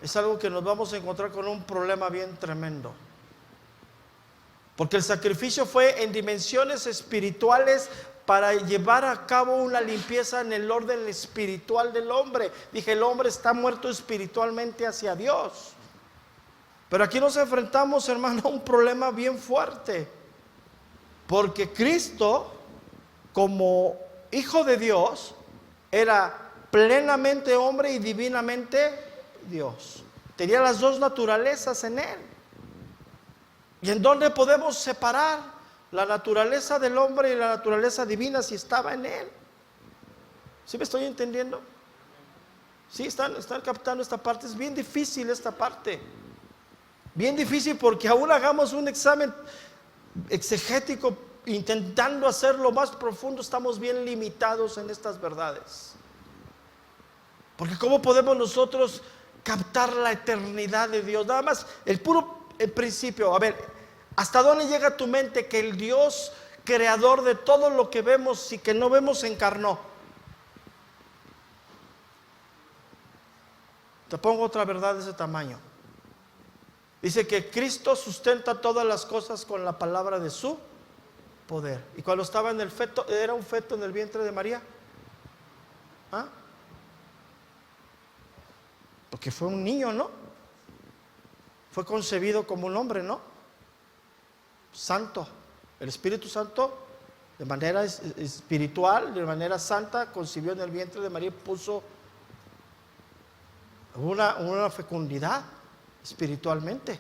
es algo que nos vamos a encontrar con un problema bien tremendo. Porque el sacrificio fue en dimensiones espirituales para llevar a cabo una limpieza en el orden espiritual del hombre. Dije, el hombre está muerto espiritualmente hacia Dios. Pero aquí nos enfrentamos, hermano, a un problema bien fuerte. Porque Cristo, como Hijo de Dios, era plenamente hombre y divinamente Dios. Tenía las dos naturalezas en Él. ¿Y en dónde podemos separar la naturaleza del hombre y la naturaleza divina si estaba en Él? ¿Sí me estoy entendiendo? ¿Sí están captando esta parte? Es bien difícil esta parte. Bien difícil porque aún hagamos un examen exegético intentando hacerlo más profundo, estamos bien limitados en estas verdades. Porque ¿cómo podemos nosotros captar la eternidad de Dios? Nada más el principio. A ver, ¿hasta dónde llega tu mente que el Dios creador de todo lo que vemos y que no vemos se encarnó? Te pongo otra verdad de ese tamaño. Dice que Cristo sustenta todas las cosas con la palabra de su poder. Y cuando estaba en el feto, ¿era un feto en el vientre de María? ¿Ah? Porque fue un niño, ¿no? Fue concebido como un hombre, ¿no? Santo. El Espíritu Santo, de manera espiritual, de manera santa, concibió en el vientre de María y puso una fecundidad espiritualmente.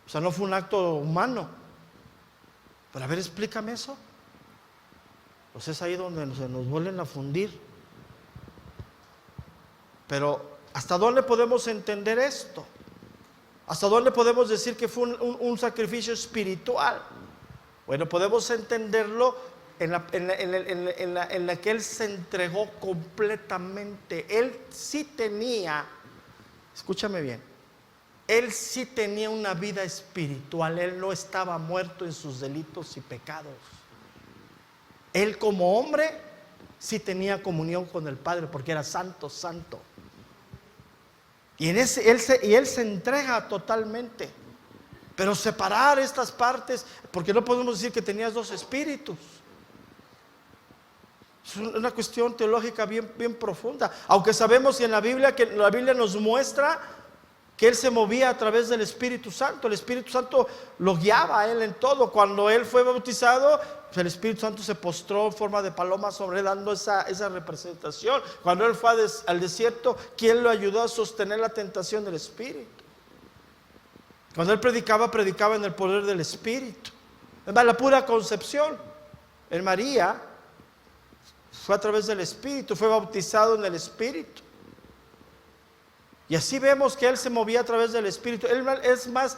O sea, no fue un acto humano. Pero a ver, explícame eso. Pues es ahí donde se nos vuelven a fundir. Pero ¿hasta dónde podemos entender esto? ¿Hasta dónde podemos decir que fue un sacrificio espiritual? Bueno, podemos entenderlo en la que Él se entregó completamente. Él sí tenía, escúchame bien, Él sí tenía una vida espiritual. Él no estaba muerto en sus delitos y pecados. Él como hombre sí tenía comunión con el Padre porque era santo, santo. Y él se entrega totalmente. Pero separar estas partes, porque no podemos decir que tenías dos espíritus. Es una cuestión teológica bien profunda. Aunque sabemos en la Biblia que la Biblia nos muestra que Él se movía a través del Espíritu Santo. El Espíritu Santo lo guiaba a Él en todo. Cuando Él fue bautizado, el Espíritu Santo se postró en forma de paloma sobre Él, dando esa representación. Cuando Él fue al desierto, ¿quién lo ayudó a sostener la tentación del Espíritu? Cuando Él predicaba en el poder del Espíritu. Además, la pura concepción en María fue a través del Espíritu, fue bautizado en el Espíritu. Y así vemos que Él se movía a través del Espíritu. Es más,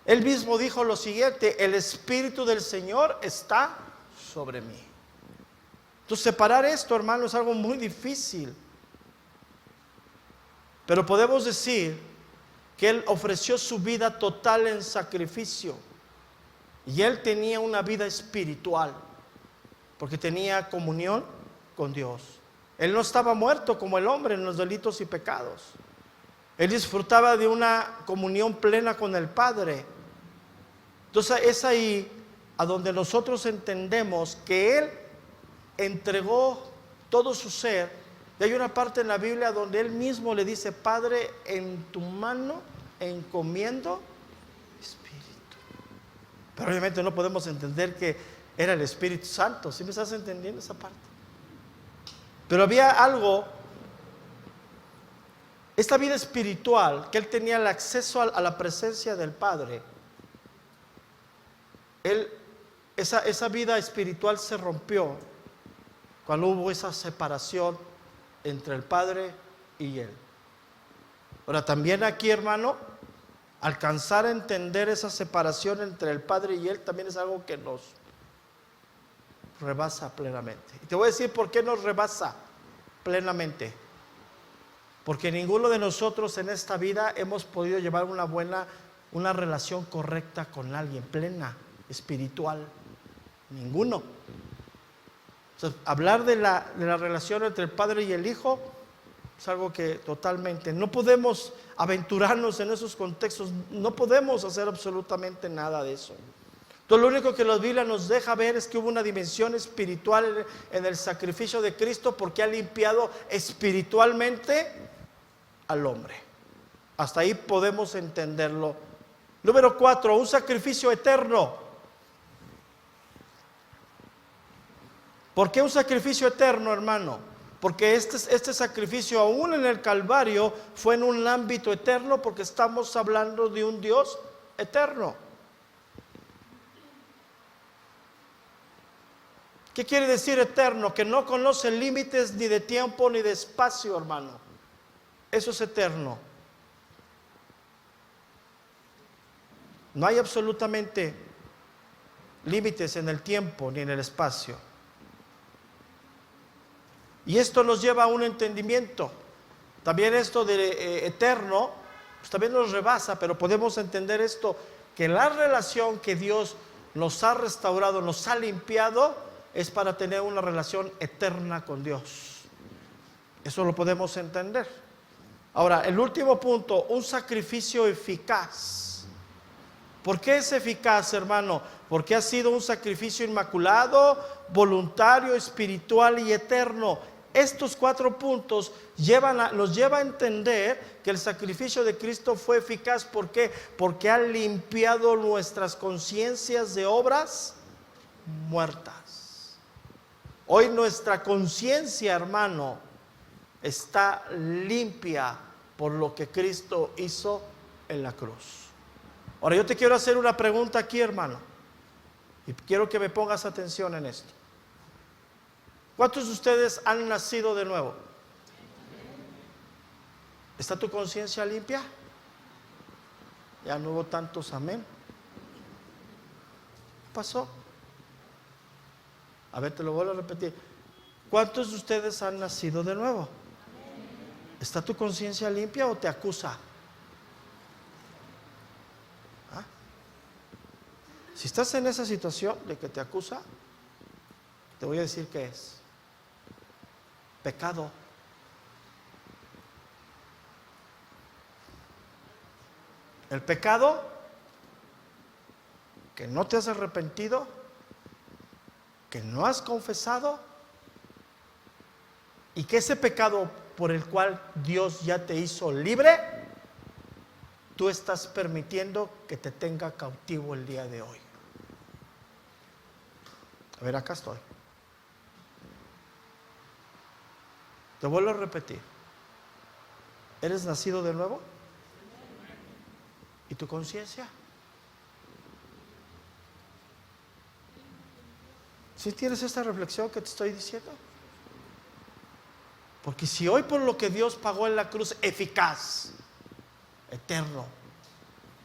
Él mismo dijo lo siguiente: el Espíritu del Señor está sobre mí. Entonces, separar esto, hermano, es algo muy difícil. Pero podemos decir que Él ofreció su vida total en sacrificio. Y Él tenía una vida espiritual, porque tenía comunión con Dios. Él no estaba muerto como el hombre en los delitos y pecados. Él disfrutaba de una comunión plena con el Padre. Entonces es ahí a donde nosotros entendemos que Él entregó todo su ser. Y hay una parte en la Biblia donde Él mismo le dice: Padre, en tu mano encomiendo Espíritu. Pero obviamente no podemos entender que era el Espíritu Santo. ¿Sí me estás entendiendo esa parte? Pero había algo, esta vida espiritual, que Él tenía el acceso a la presencia del Padre. Esa vida espiritual se rompió cuando hubo esa separación entre el Padre y Él. Ahora también aquí, hermano, alcanzar a entender esa separación entre el Padre y Él también es algo que nos rebasa plenamente. Y te voy a decir por qué nos rebasa plenamente. Porque ninguno de nosotros en esta vida hemos podido llevar una relación correcta con alguien, plena, espiritual. Ninguno. O sea, hablar de la relación entre el Padre y el Hijo es algo que totalmente no podemos aventurarnos en esos contextos. No podemos hacer absolutamente nada de eso. Entonces lo único que la Biblia nos deja ver es que hubo una dimensión espiritual en el sacrificio de Cristo, porque ha limpiado espiritualmente al hombre. Hasta ahí podemos entenderlo. Número 4, un sacrificio eterno. ¿Por qué un sacrificio eterno, hermano? Porque este sacrificio, aún en el Calvario, fue en un ámbito eterno, porque estamos hablando de un Dios eterno. ¿Qué quiere decir eterno? Que no conoce límites ni de tiempo ni de espacio, hermano. Eso es eterno. No hay absolutamente límites en el tiempo ni en el espacio. Y esto nos lleva a un entendimiento. También esto de eterno, pues también nos rebasa, pero podemos entender esto, que la relación que Dios nos ha restaurado, nos ha limpiado, es para tener una relación eterna con Dios. Eso lo podemos entender. Ahora, el último punto, un sacrificio eficaz. ¿Por qué es eficaz, hermano? Porque ha sido un sacrificio inmaculado, voluntario, espiritual y eterno. Estos 4 puntos nos lleva a entender que el sacrificio de Cristo fue eficaz. ¿Por qué? Porque ha limpiado nuestras conciencias de obras muertas. Hoy nuestra conciencia, hermano, está limpia por lo que Cristo hizo en la cruz. Ahora yo te quiero hacer una pregunta aquí, hermano, y quiero que me pongas atención en esto. ¿Cuántos de ustedes han nacido de nuevo? ¿Está tu conciencia limpia? Ya no hubo tantos amén. ¿Qué pasó? A ver, te lo vuelvo a repetir. ¿Cuántos de ustedes han nacido de nuevo? ¿Está tu conciencia limpia o te acusa? ¿Ah? Si estás en esa situación de que te acusa, te voy a decir qué es. Pecado. El pecado que no te has arrepentido, que no has confesado, y que ese pecado por el cual Dios ya te hizo libre, tú estás permitiendo que te tenga cautivo el día de hoy. A ver, acá estoy. Te vuelvo a repetir. ¿Eres nacido de nuevo? ¿Y tu conciencia? ¿Sí tienes esta reflexión que te estoy diciendo? Porque si hoy por lo que Dios pagó en la cruz, eficaz, eterno,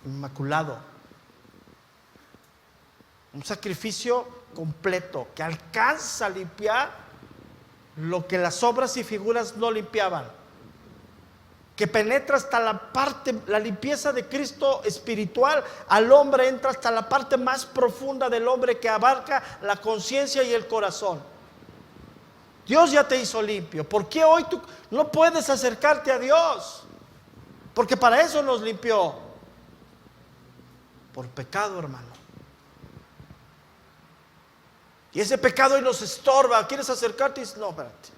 inmaculado, un sacrificio completo que alcanza a limpiar lo que las obras y figuras no limpiaban, que penetra hasta la parte, la limpieza de Cristo espiritual al hombre entra hasta la parte más profunda del hombre, que abarca la conciencia y el corazón. Dios ya te hizo limpio. ¿Por qué hoy tú no puedes acercarte a Dios? Porque para eso nos limpió. Por pecado, hermano. Y ese pecado hoy nos estorba. ¿Quieres acercarte? Y dices, no, espérate.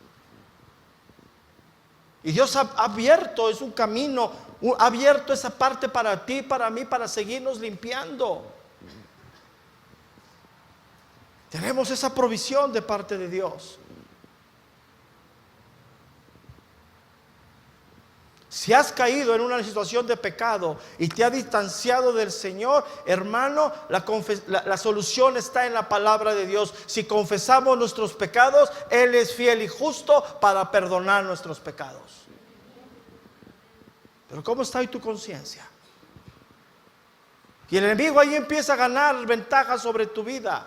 Y Dios ha abierto, es un camino, ha abierto esa parte para ti, para mí, para seguirnos limpiando. Tenemos esa provisión de parte de Dios. Si has caído en una situación de pecado y te ha distanciado del Señor, hermano, la solución está en la palabra de Dios. Si confesamos nuestros pecados, Él es fiel y justo para perdonar nuestros pecados. Pero ¿cómo está hoy tu conciencia? Y el enemigo ahí empieza a ganar ventaja sobre tu vida.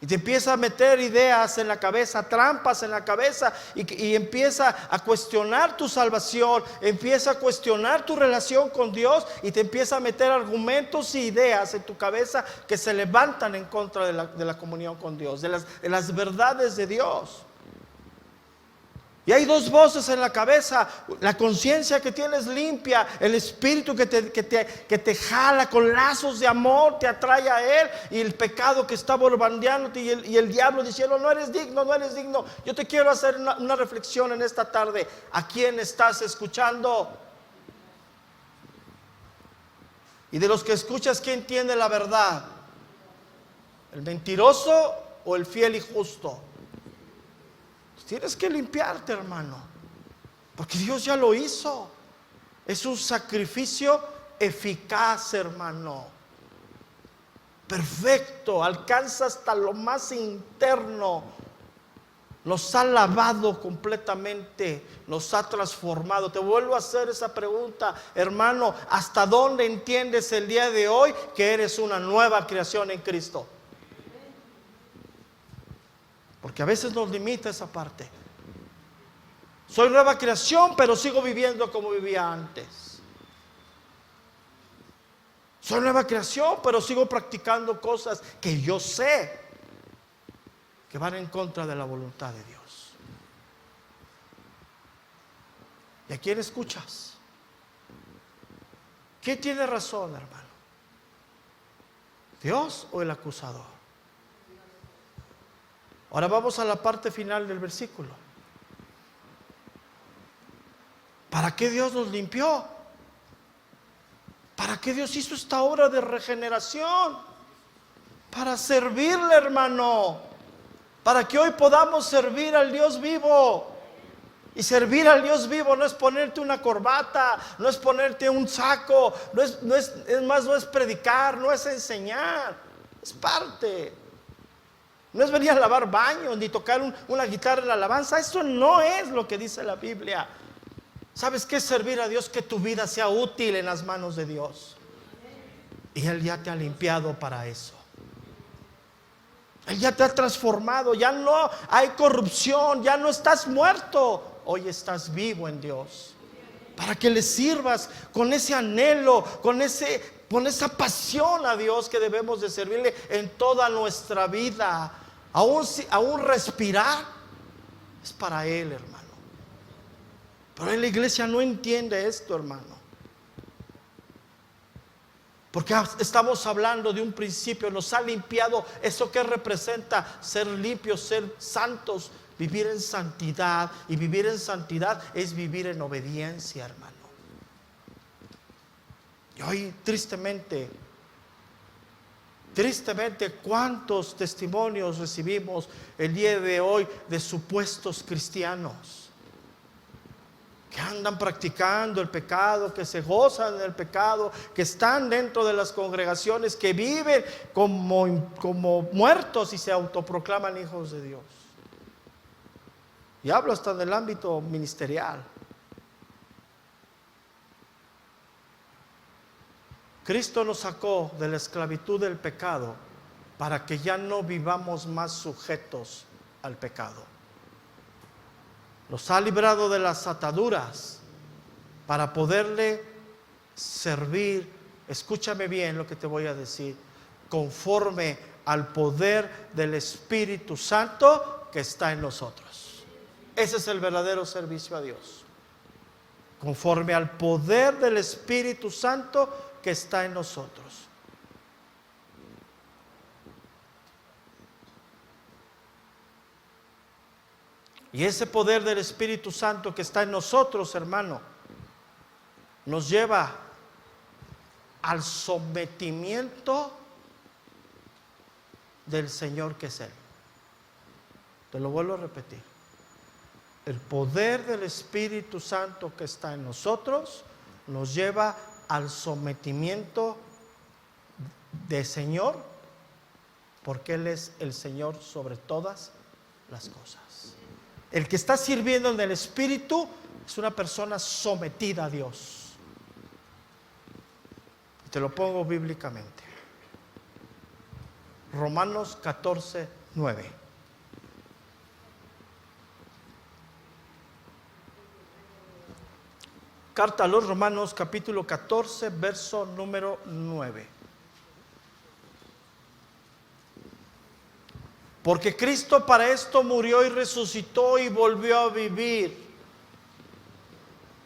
Y te empieza a meter ideas en la cabeza, trampas en la cabeza, y empieza a cuestionar tu salvación, empieza a cuestionar tu relación con Dios, y te empieza a meter argumentos y ideas en tu cabeza que se levantan en contra de la comunión con Dios, de las verdades de Dios. Y hay dos voces en la cabeza: la conciencia que tienes limpia, el espíritu que te jala con lazos de amor, te atrae a Él, y el pecado que está bombardeándote, y el diablo diciendo: no eres digno, no eres digno. Yo te quiero hacer una reflexión en esta tarde. ¿A quién estás escuchando? Y de los que escuchas, ¿quién tiene la verdad? ¿El mentiroso o el fiel y justo? Tienes que limpiarte, hermano, porque Dios ya lo hizo. Es un sacrificio eficaz, hermano, perfecto, alcanza hasta lo más interno. Nos ha lavado completamente, nos ha transformado. Te vuelvo a hacer esa pregunta, hermano: ¿hasta dónde entiendes el día de hoy que eres una nueva creación en Cristo? Porque a veces nos limita esa parte. Soy nueva creación, pero sigo viviendo como vivía antes. Soy nueva creación, pero sigo practicando cosas que yo sé que van en contra de la voluntad de Dios. ¿Y a quién escuchas? ¿Quién tiene razón, hermano? ¿Dios o el acusador? Ahora vamos a la parte final del versículo. ¿Para qué Dios nos limpió? ¿Para qué Dios hizo esta obra de regeneración? Para servirle, hermano. Para que hoy podamos servir al Dios vivo. Y servir al Dios vivo no es ponerte una corbata, no es ponerte un saco, no es predicar, no es enseñar, es parte. No es venir a lavar baños ni tocar una guitarra en la alabanza. Eso no es lo que dice la Biblia. ¿Sabes qué es servir a Dios? Que tu vida sea útil en las manos de Dios. Y Él ya te ha limpiado para eso. Él ya te ha transformado. Ya no hay corrupción. Ya no estás muerto. Hoy estás vivo en Dios. Para que le sirvas con ese anhelo, con esa pasión a Dios que debemos de servirle en toda nuestra vida. Aún respirar es para Él, hermano. Pero en la iglesia no entiende esto, hermano. Porque estamos hablando de un principio. Nos ha limpiado. ¿Eso qué representa? Ser limpios, ser santos, vivir en santidad. Y vivir en santidad es vivir en obediencia, hermano. Y hoy tristemente, ¿cuántos testimonios recibimos el día de hoy de supuestos cristianos que andan practicando el pecado, que se gozan del pecado, que están dentro de las congregaciones, que viven como muertos y se autoproclaman hijos de Dios? Y hablo hasta del ámbito ministerial. Cristo nos sacó de la esclavitud del pecado para que ya no vivamos más sujetos al pecado. Nos ha librado de las ataduras para poderle servir. Escúchame bien lo que te voy a decir. Conforme al poder del Espíritu Santo que está en nosotros. Ese es el verdadero servicio a Dios. Conforme al poder del Espíritu Santo que está en nosotros. Y ese poder del Espíritu Santo que está en nosotros, hermano, nos lleva al sometimiento del Señor que es Él. Te lo vuelvo a repetir. El poder del Espíritu Santo que está en nosotros nos lleva al sometimiento del Señor, porque Él es el Señor sobre todas las cosas. El que está sirviendo en el Espíritu es una persona sometida a Dios. Te lo pongo bíblicamente. Romanos 14, 9. Carta a los Romanos, capítulo 14, verso número 9. Porque Cristo para esto murió y resucitó y volvió a vivir.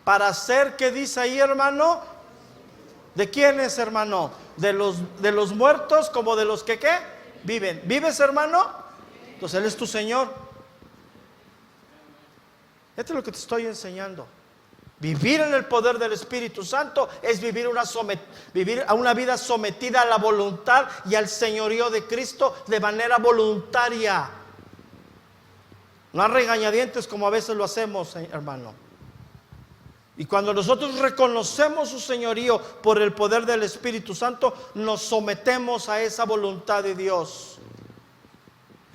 Para hacer, ¿qué dice ahí, hermano? ¿De quiénes, hermano? De los muertos como de los que ¿qué? Viven. ¿Vives, hermano? Entonces Él es tu Señor. Esto es lo que te estoy enseñando. Vivir en el poder del Espíritu Santo es vivir a una vida sometida a la voluntad y al señorío de Cristo de manera voluntaria. No a regañadientes como a veces lo hacemos, hermano. Y cuando nosotros reconocemos su señorío por el poder del Espíritu Santo, nos sometemos a esa voluntad de Dios.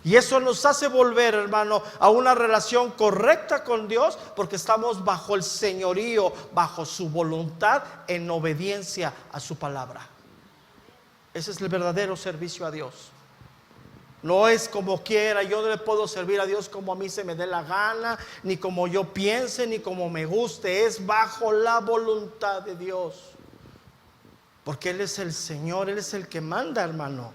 Y eso nos hace volver, hermano, a una relación correcta con Dios, porque estamos bajo el señorío, bajo su voluntad, en obediencia a su palabra. Ese es el verdadero servicio a Dios. No es como quiera. Yo no le puedo servir a Dios como a mí se me dé la gana, ni como yo piense, ni como me guste. Es bajo la voluntad de Dios, porque Él es el Señor, Él es el que manda, hermano.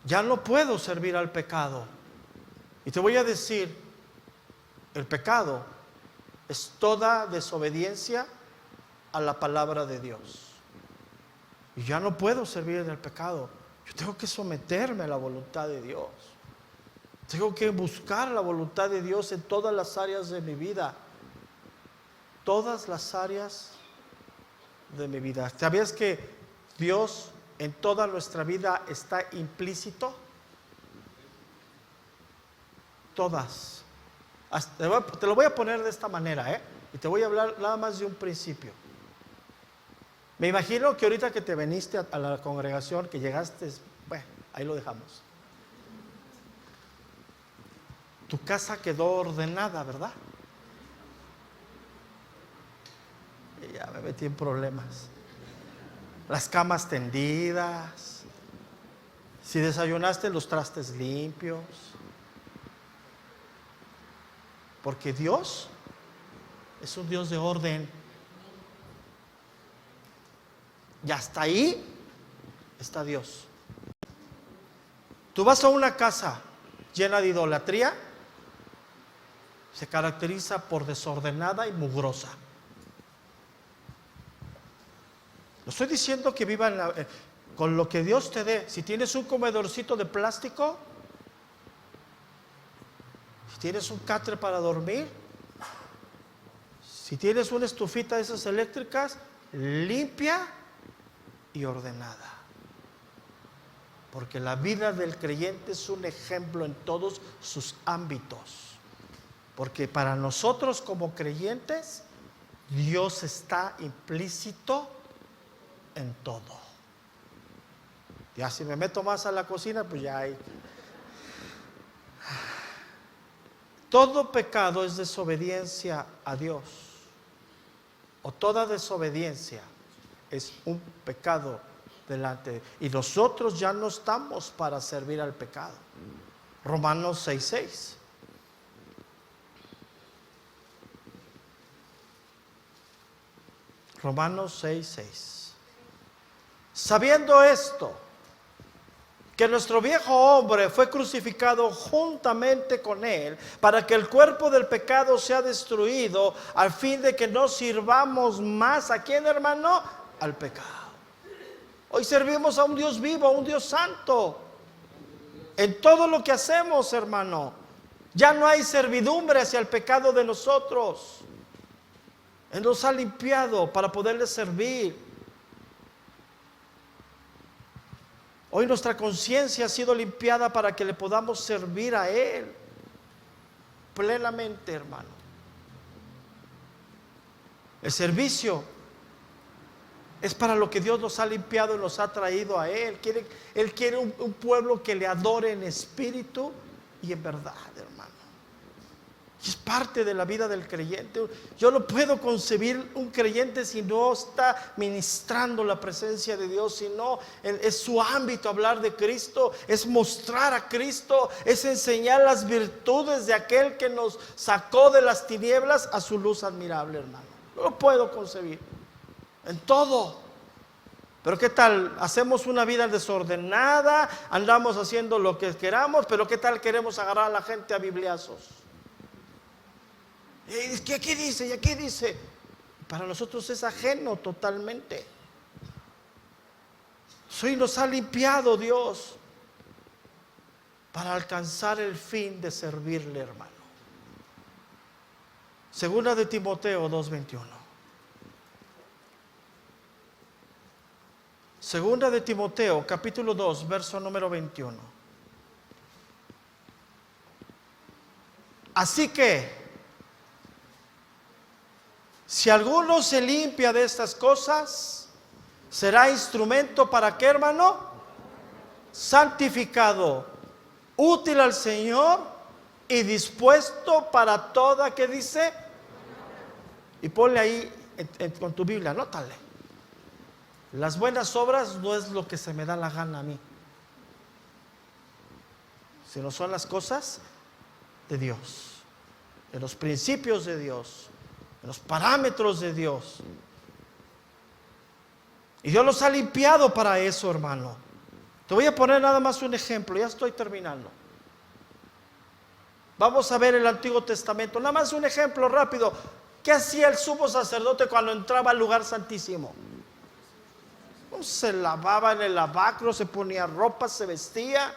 Ya no puedo servir al pecado. Y te voy a decir, el pecado es toda desobediencia a la palabra de Dios. Y ya no puedo servir en el pecado. Yo tengo que someterme a la voluntad de Dios. Tengo que buscar la voluntad de Dios en todas las áreas de mi vida. Todas las áreas de mi vida. ¿Sabías que Dios en toda nuestra vida está implícito? Todas. Te lo voy a poner de esta manera, y te voy a hablar nada más de un principio. Me imagino que ahorita que te viniste a la congregación, que llegaste, bueno, ahí lo dejamos. Tu casa quedó ordenada, ¿verdad? Y ya me metí en problemas. Las camas tendidas, si desayunaste, los trastes limpios, porque Dios es un Dios de orden. Y hasta ahí está Dios. Tú vas a una casa llena de idolatría, se caracteriza por desordenada y mugrosa. No estoy diciendo que vivan con lo que Dios te dé. Si tienes un comedorcito de plástico, si tienes un catre para dormir, si tienes una estufita de esas eléctricas, limpia y ordenada. Porque la vida del creyente es un ejemplo en todos sus ámbitos. Porque para nosotros como creyentes, Dios está implícito en todo. Ya si me meto más a la cocina, pues ya hay. Todo pecado es desobediencia a Dios, o toda desobediencia es un pecado delante. Y nosotros ya no estamos para servir al pecado. Romanos 6:6. Romanos 6:6. Sabiendo esto, que nuestro viejo hombre fue crucificado juntamente con él, para que el cuerpo del pecado sea destruido, al fin de que no sirvamos más, ¿a quién, hermano? Al pecado. Hoy servimos a un Dios vivo, a un Dios santo. En todo lo que hacemos, hermano, ya no hay servidumbre hacia el pecado de nosotros. Él nos ha limpiado para poderle servir. Hoy nuestra conciencia ha sido limpiada para que le podamos servir a Él plenamente, hermano. El servicio es para lo que Dios nos ha limpiado y nos ha traído a Él. Él quiere un pueblo que le adore en espíritu y en verdad, hermano. Y es parte de la vida del creyente. Yo no puedo concebir un creyente si no está ministrando la presencia de Dios, si no es su ámbito hablar de Cristo, es mostrar a Cristo, es enseñar las virtudes de aquel que nos sacó de las tinieblas a su luz admirable, hermano. No lo puedo concebir en todo. Pero ¿qué tal? Hacemos una vida desordenada, andamos haciendo lo que queramos, pero ¿qué tal queremos agarrar a la gente a bibliazos? Es que aquí dice y aquí dice. Para nosotros es ajeno totalmente. Hoy nos ha limpiado Dios para alcanzar el fin de servirle, hermano. Segunda de Timoteo 2:21. Segunda de Timoteo, capítulo 2, verso número 21. Así que, si alguno se limpia de estas cosas, será instrumento para qué, hermano? Santificado, útil al Señor y dispuesto para toda, ¿qué dice? Y ponle ahí con tu Biblia, anótale. Las buenas obras no es lo que se me da la gana a mí, sino son las cosas de Dios, de los principios de Dios, de los parámetros de Dios. Y Dios los ha limpiado para eso, hermano. Te voy a poner nada más un ejemplo, ya estoy terminando. Vamos a ver el Antiguo Testamento, nada más un ejemplo rápido. ¿Qué hacía el sumo sacerdote cuando entraba al lugar santísimo? Se lavaba en el lavacro, se ponía ropa, se vestía,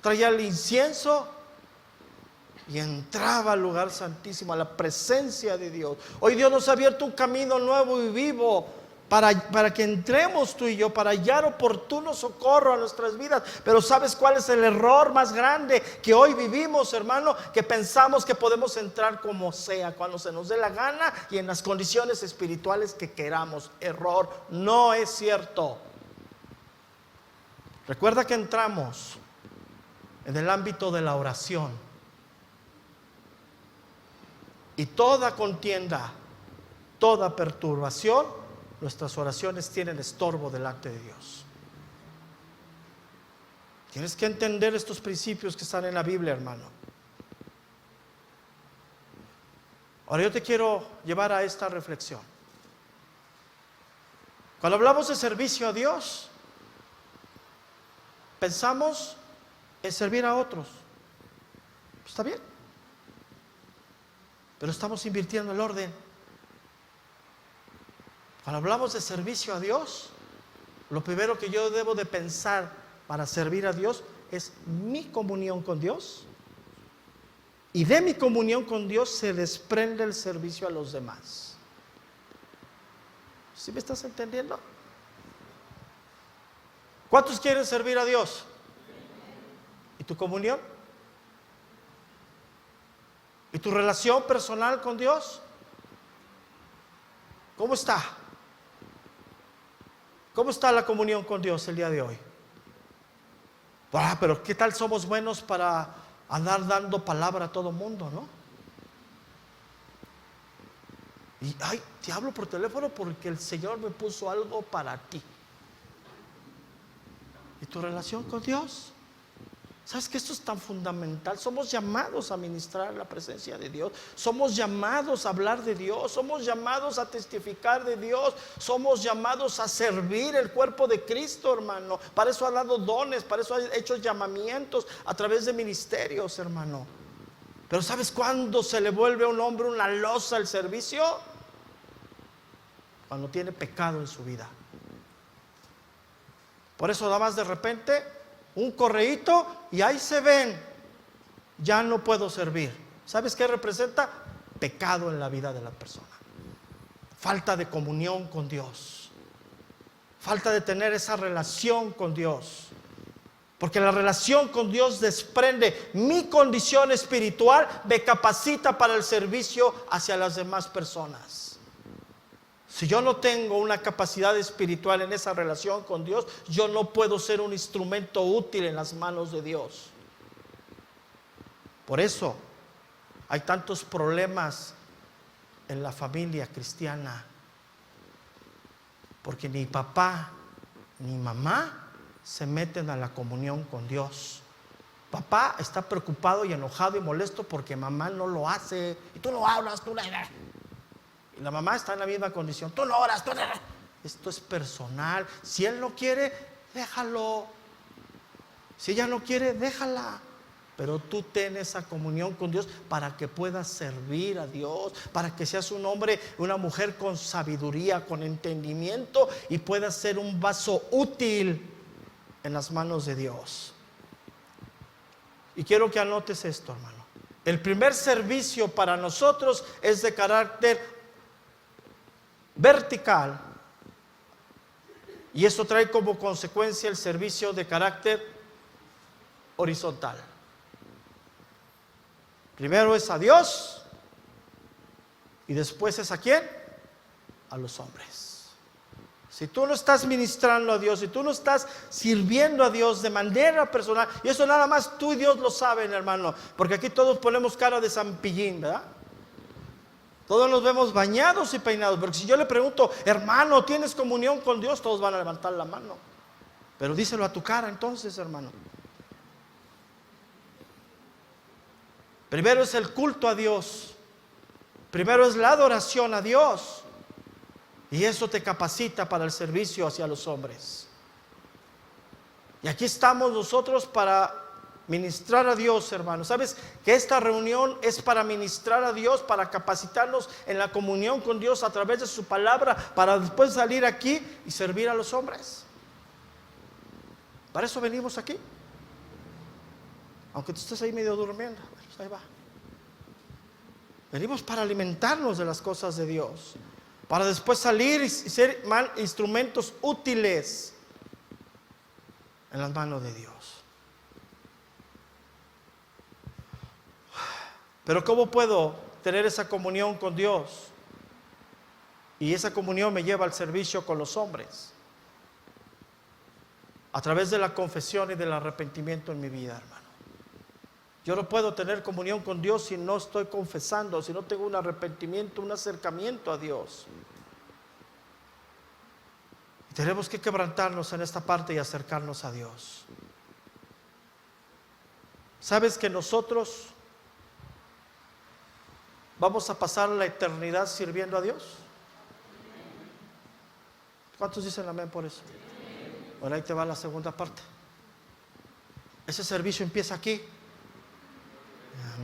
traía el incienso y entraba al lugar santísimo, a la presencia de Dios. Hoy Dios nos ha abierto un camino nuevo y vivo para que entremos tú y yo, para hallar oportuno socorro a nuestras vidas. Pero ¿sabes cuál es el error más grande que hoy vivimos, hermano? Que pensamos que podemos entrar como sea, cuando se nos dé la gana y en las condiciones espirituales que queramos. Error, no es cierto. Recuerda que entramos en el ámbito de la oración, y toda contienda, toda perturbación, nuestras oraciones tienen estorbo delante de Dios. Tienes que entender estos principios que están en la Biblia, hermano. Ahora yo te quiero llevar a esta reflexión. Cuando hablamos de servicio a Dios, pensamos en servir a otros. ¿Está bien? Pero estamos invirtiendo el orden. Cuando hablamos de servicio a Dios, lo primero que yo debo de pensar para servir a Dios es mi comunión con Dios. Y de mi comunión con Dios se desprende el servicio a los demás. ¿Sí me estás entendiendo? ¿Cuántos quieren servir a Dios? ¿Y tu comunión? ¿Y tu relación personal con Dios? ¿Cómo está? ¿Cómo está la comunión con Dios el día de hoy? Pero ¿qué tal somos buenos para andar dando palabra a todo mundo, no? Y te hablo por teléfono porque el Señor me puso algo para ti. ¿Y tu relación con Dios? ¿Sabes que esto es tan fundamental? Somos llamados a ministrar la presencia de Dios. Somos llamados a hablar de Dios. Somos llamados a testificar de Dios. Somos llamados a servir el cuerpo de Cristo, hermano. Para eso ha dado dones, para eso ha hecho llamamientos a través de ministerios, hermano. Pero ¿sabes cuándo se le vuelve a un hombre una losa el servicio? Cuando tiene pecado en su vida. Por eso nada más de repente un correíto y ahí se ven, ya no puedo servir. ¿Sabes qué representa? Pecado en la vida de la persona. Falta de comunión con Dios. Falta de tener esa relación con Dios. Porque la relación con Dios desprende mi condición espiritual, me capacita para el servicio hacia las demás personas. Si yo no tengo una capacidad espiritual en esa relación con Dios, yo no puedo ser un instrumento útil en las manos de Dios. Por eso hay tantos problemas en la familia cristiana, porque ni papá ni mamá se meten a la comunión con Dios. Papá está preocupado y enojado y molesto porque mamá no lo hace, y tú no hablas, tú no. Y la mamá está en la misma condición, tú no oras, tú no. Esto es personal. Si él no quiere, déjalo. Si ella no quiere, déjala. Pero tú ten esa comunión con Dios para que puedas servir a Dios, para que seas un hombre, una mujer con sabiduría, con entendimiento, y puedas ser un vaso útil en las manos de Dios. Y quiero que anotes esto, hermano. El primer servicio para nosotros es de carácter vertical, y esto trae como consecuencia el servicio de carácter horizontal. Primero es a Dios y después es ¿a quién? A los hombres. Si tú no estás ministrando a Dios, si tú no estás sirviendo a Dios de manera personal, y eso nada más tú y Dios lo saben, hermano, porque aquí todos ponemos cara de San Pillín, ¿verdad? Todos nos vemos bañados y peinados, porque si yo le pregunto, hermano, ¿tienes comunión con Dios? Todos van a levantar la mano. Pero díselo a tu cara entonces, hermano. Primero es el culto a Dios. Primero es la adoración a Dios. Y eso te capacita para el servicio hacia los hombres. Y aquí estamos nosotros para ministrar a Dios, hermano. ¿Sabes que esta reunión es para ministrar a Dios, para capacitarnos en la comunión con Dios a través de su palabra, para después salir aquí y servir a los hombres? Para eso venimos aquí. Aunque tú estés ahí medio durmiendo, pues ahí va. Venimos para alimentarnos de las cosas de Dios, para después salir y ser instrumentos útiles en las manos de Dios. Pero ¿cómo puedo tener esa comunión con Dios? Y esa comunión me lleva al servicio con los hombres. A través de la confesión y del arrepentimiento en mi vida, hermano. Yo no puedo tener comunión con Dios si no estoy confesando, si no tengo un arrepentimiento, un acercamiento a Dios. Y tenemos que quebrantarnos en esta parte y acercarnos a Dios. ¿Sabes que nosotros vamos a pasar la eternidad sirviendo a Dios? ¿Cuántos dicen amén por eso? Ahora ahí te va la segunda parte. Ese servicio empieza aquí.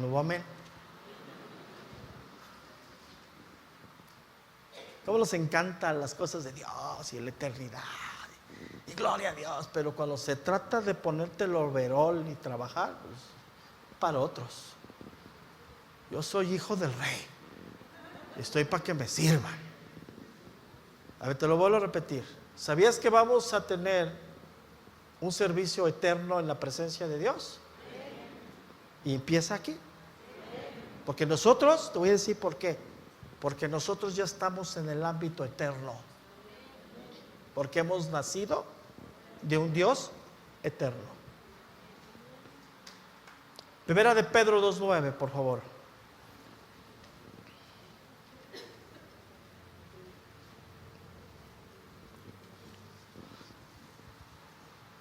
Nuevo amén. ¿Cómo nos encantan las cosas de Dios y la eternidad y gloria a Dios? Pero cuando se trata de ponerte el overol y trabajar, pues, para otros. Yo soy hijo del rey. Estoy para que me sirvan. A ver, te lo vuelvo a repetir. ¿Sabías que vamos a tener un servicio eterno en la presencia de Dios? Y empieza aquí. Porque nosotros, te voy a decir por qué. Porque nosotros ya estamos en el ámbito eterno. Porque hemos nacido de un Dios eterno. Primera de Pedro 2:9, por favor.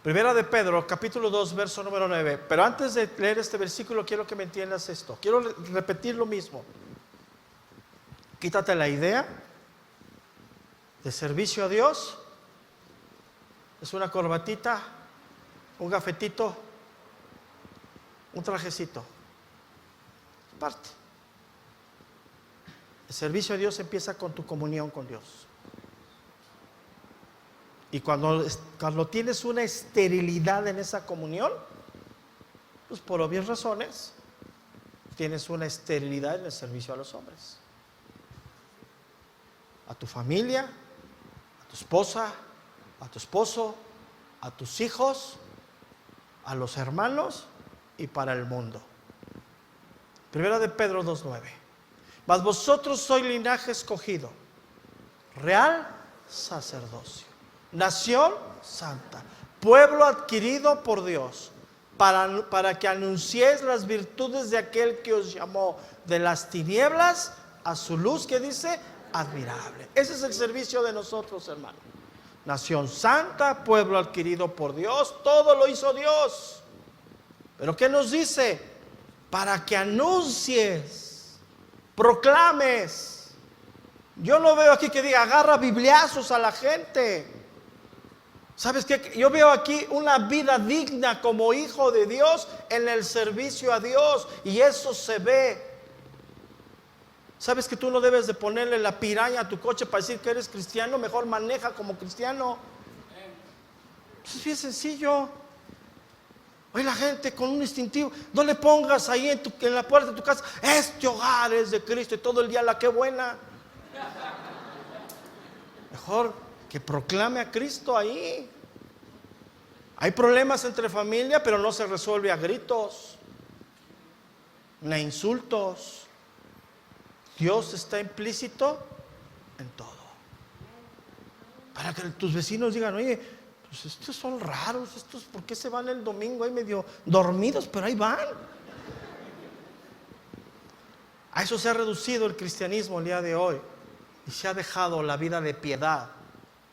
Primera de Pedro, capítulo 2, verso número 9. Pero antes de leer este versículo, quiero que me entiendas esto. Quiero repetir lo mismo. Quítate la idea de servicio a Dios. Es una corbatita, un gafetito, un trajecito. Parte. El servicio a Dios empieza con tu comunión con Dios. Y cuando tienes una esterilidad en esa comunión, pues por obvias razones, tienes una esterilidad en el servicio a los hombres. A tu familia, a tu esposa, a tu esposo, a tus hijos, a los hermanos y para el mundo. Primera de Pedro 2:9. Mas vosotros sois linaje escogido, real sacerdocio, nación santa, pueblo adquirido por Dios, para que anunciéis las virtudes de aquel que os llamó de las tinieblas a su luz, que dice, admirable. Ese es el servicio de nosotros, hermanos. Nación santa, pueblo adquirido por Dios, todo lo hizo Dios. Pero ¿qué nos dice? Para que anuncies, proclames. Yo no veo aquí que diga agarra bibliazos a la gente. ¿Sabes qué? Yo veo aquí una vida digna como hijo de Dios en el servicio a Dios, y eso se ve. ¿Sabes que tú no debes de ponerle la piraña a tu coche para decir que eres cristiano? Mejor maneja como cristiano. Es bien sencillo. Oye, la gente con un instintivo, no le pongas ahí en la puerta de tu casa, este hogar es de Cristo, y todo el día la que buena. Mejor que proclame a Cristo ahí. Hay problemas entre familia, pero no se resuelve a gritos ni a insultos. Dios está implícito en todo. Para que tus vecinos digan, oye, pues estos son raros, estos, ¿por qué se van el domingo ahí medio dormidos? Pero ahí van. A eso se ha reducido el cristianismo el día de hoy, y se ha dejado la vida de piedad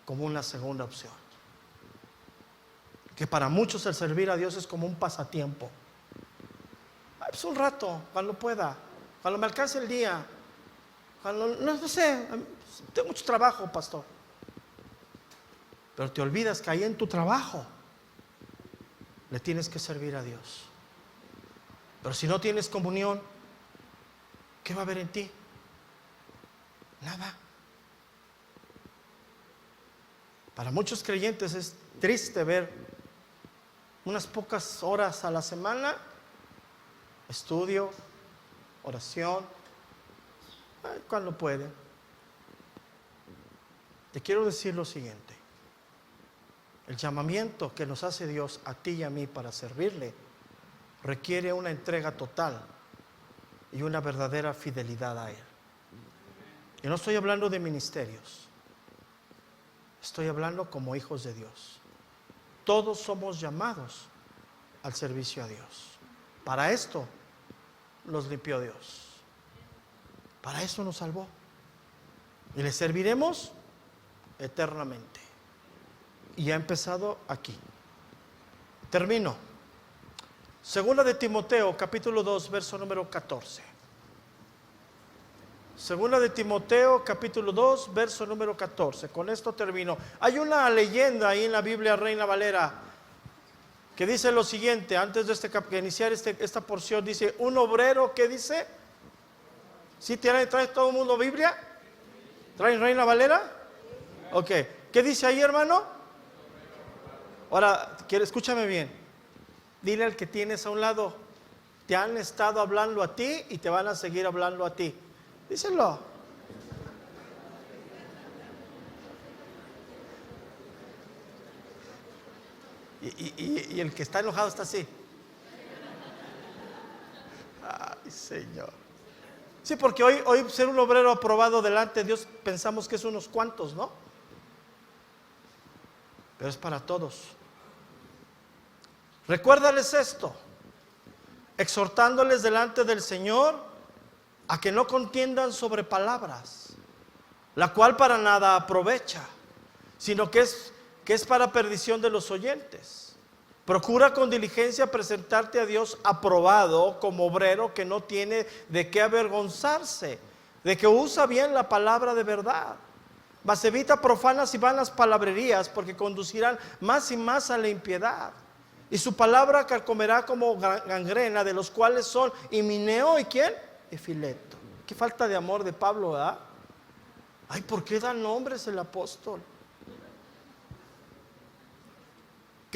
como una segunda opción. Que para muchos el servir a Dios es como un pasatiempo. Pues un rato, cuando pueda, cuando me alcance el día, cuando, no sé, tengo mucho trabajo, pastor. Pero te olvidas que ahí en tu trabajo le tienes que servir a Dios. Pero si no tienes comunión, ¿qué va a haber en ti? Nada. Para muchos creyentes es triste ver unas pocas horas a la semana, estudio, oración, cuando puede. Te quiero decir lo siguiente: el llamamiento que nos hace Dios a ti y a mí para servirle requiere una entrega total y una verdadera fidelidad a Él. Yo no estoy hablando de ministerios, estoy hablando como hijos de Dios. Todos somos llamados al servicio a Dios. Para esto nos limpió Dios. Para eso nos salvó. Y le serviremos eternamente. Y ha empezado aquí. Termino. Segunda de Timoteo, capítulo 2, verso número 14. Segunda de Timoteo, capítulo 2, verso número 14. Con esto termino. Hay una leyenda ahí en la Biblia Reina Valera que dice lo siguiente, antes de iniciar esta porción, dice, un obrero, ¿qué dice? ¿Sí trae todo el mundo Biblia? ¿Traen Reina Valera? Ok. ¿Qué dice ahí, hermano? Ahora, escúchame bien. Dile al que tienes a un lado, te han estado hablando a ti y te van a seguir hablando a ti. Díselo. Y el que está enojado está así. Ay, Señor. Sí, porque hoy ser un obrero aprobado delante de Dios pensamos que es unos cuantos, ¿no? Pero es para todos. Recuérdales esto, exhortándoles delante del Señor a que no contiendan sobre palabras, la cual para nada aprovecha, sino que es para perdición de los oyentes. Procura con diligencia presentarte a Dios aprobado como obrero que no tiene de qué avergonzarse, de que usa bien la palabra de verdad. Mas evita profanas y vanas palabrerías, porque conducirán más y más a la impiedad. Y su palabra carcomerá como gangrena, de los cuales son Himeneo y ¿quién? Y Fileto. Qué falta de amor de Pablo, ¿verdad? Ay, ¿por qué da nombres el apóstol?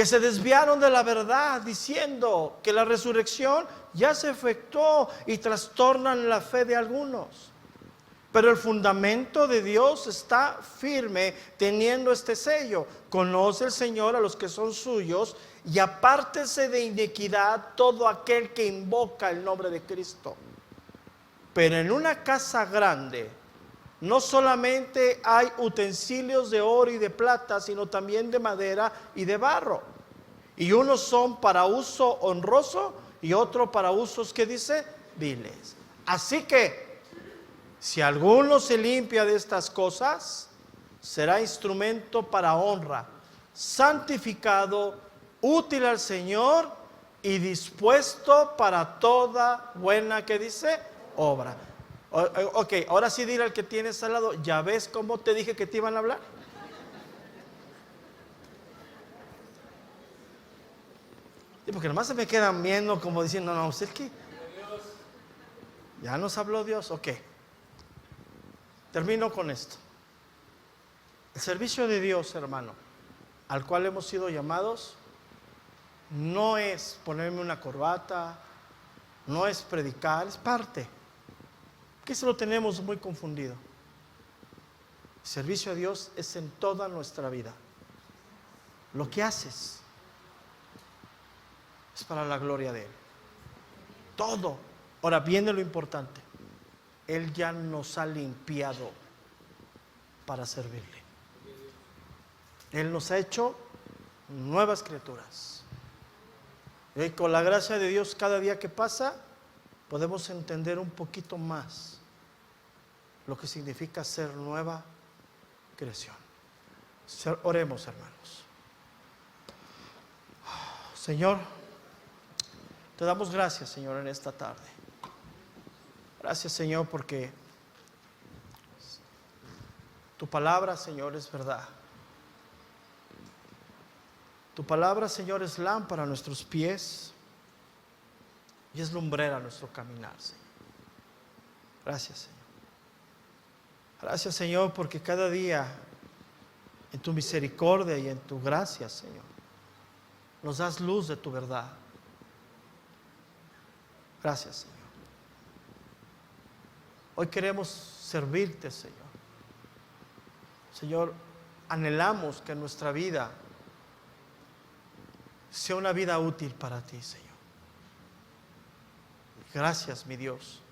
que se desviaron de la verdad diciendo que la resurrección ya se efectuó y trastornan la fe de algunos. Pero el fundamento de Dios está firme teniendo este sello: conoce el Señor a los que son suyos, y apártese de iniquidad todo aquel que invoca el nombre de Cristo. Pero en una casa grande no solamente hay utensilios de oro y de plata, sino también de madera y de barro. Y unos son para uso honroso y otros para usos, ¿qué dice? Viles. Así que, si alguno se limpia de estas cosas, será instrumento para honra, santificado, útil al Señor y dispuesto para toda buena, ¿qué dice? Obra. Ok, ahora sí dile al que tienes al lado: ¿ya ves cómo te dije que te iban a hablar? Sí, porque nomás se me quedan viendo como diciendo: no, usted que ya nos habló Dios. Ok, termino con esto. El servicio de Dios, hermano, al cual hemos sido llamados, no es ponerme una corbata, no es predicar, es parte. Que eso lo tenemos muy confundido. El servicio a Dios es en toda nuestra vida. Lo que haces es para la gloria de Él. Todo. Ahora viene lo importante: Él ya nos ha limpiado para servirle. Él nos ha hecho nuevas criaturas. Y con la gracia de Dios, cada día que pasa, podemos entender un poquito más lo que significa ser nueva creación. Oremos, hermanos. Señor, te damos gracias, Señor, en esta tarde. Gracias, Señor, porque tu palabra, Señor, es verdad. Tu palabra, Señor, es lámpara a nuestros pies y es lumbrera a nuestro caminar, Señor. Gracias, Señor. Gracias, Señor, porque cada día en tu misericordia y en tu gracia, Señor, nos das luz de tu verdad. Gracias, Señor. Hoy queremos servirte, Señor. Señor, anhelamos que nuestra vida sea una vida útil para ti, Señor. Gracias, mi Dios.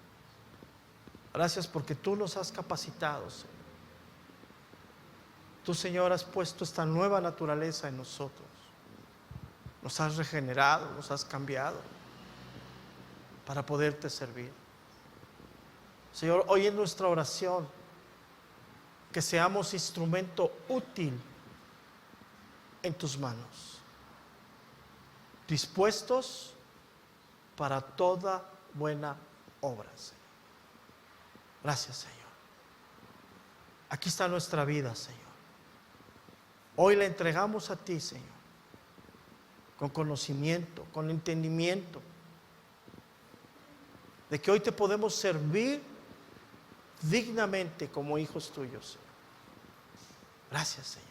Gracias porque tú nos has capacitado, Señor. Tú, Señor, has puesto esta nueva naturaleza en nosotros. Nos has regenerado, nos has cambiado para poderte servir. Señor, hoy en nuestra oración, que seamos instrumento útil en tus manos, dispuestos para toda buena obra, Señor. Gracias, Señor. Aquí está nuestra vida, Señor. Hoy la entregamos a ti, Señor, con conocimiento, con entendimiento de que hoy te podemos servir dignamente como hijos tuyos, Señor. Gracias, Señor.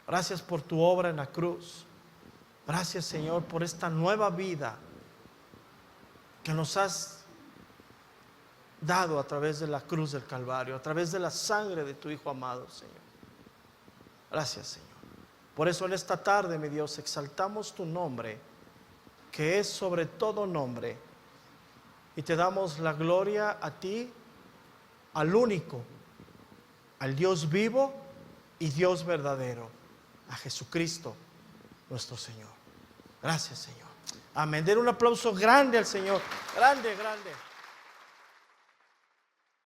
Gracias por tu obra en la cruz. Gracias, Señor, por esta nueva vida que nos has dado a través de la cruz del Calvario, a través de la sangre de tu Hijo amado, Señor. Gracias, Señor. Por eso en esta tarde, mi Dios, exaltamos tu nombre, que es sobre todo nombre, y te damos la gloria a ti, al único, al Dios vivo y Dios verdadero, a Jesucristo nuestro Señor. Gracias, Señor. Amén. Den un aplauso grande al Señor. Grande, grande.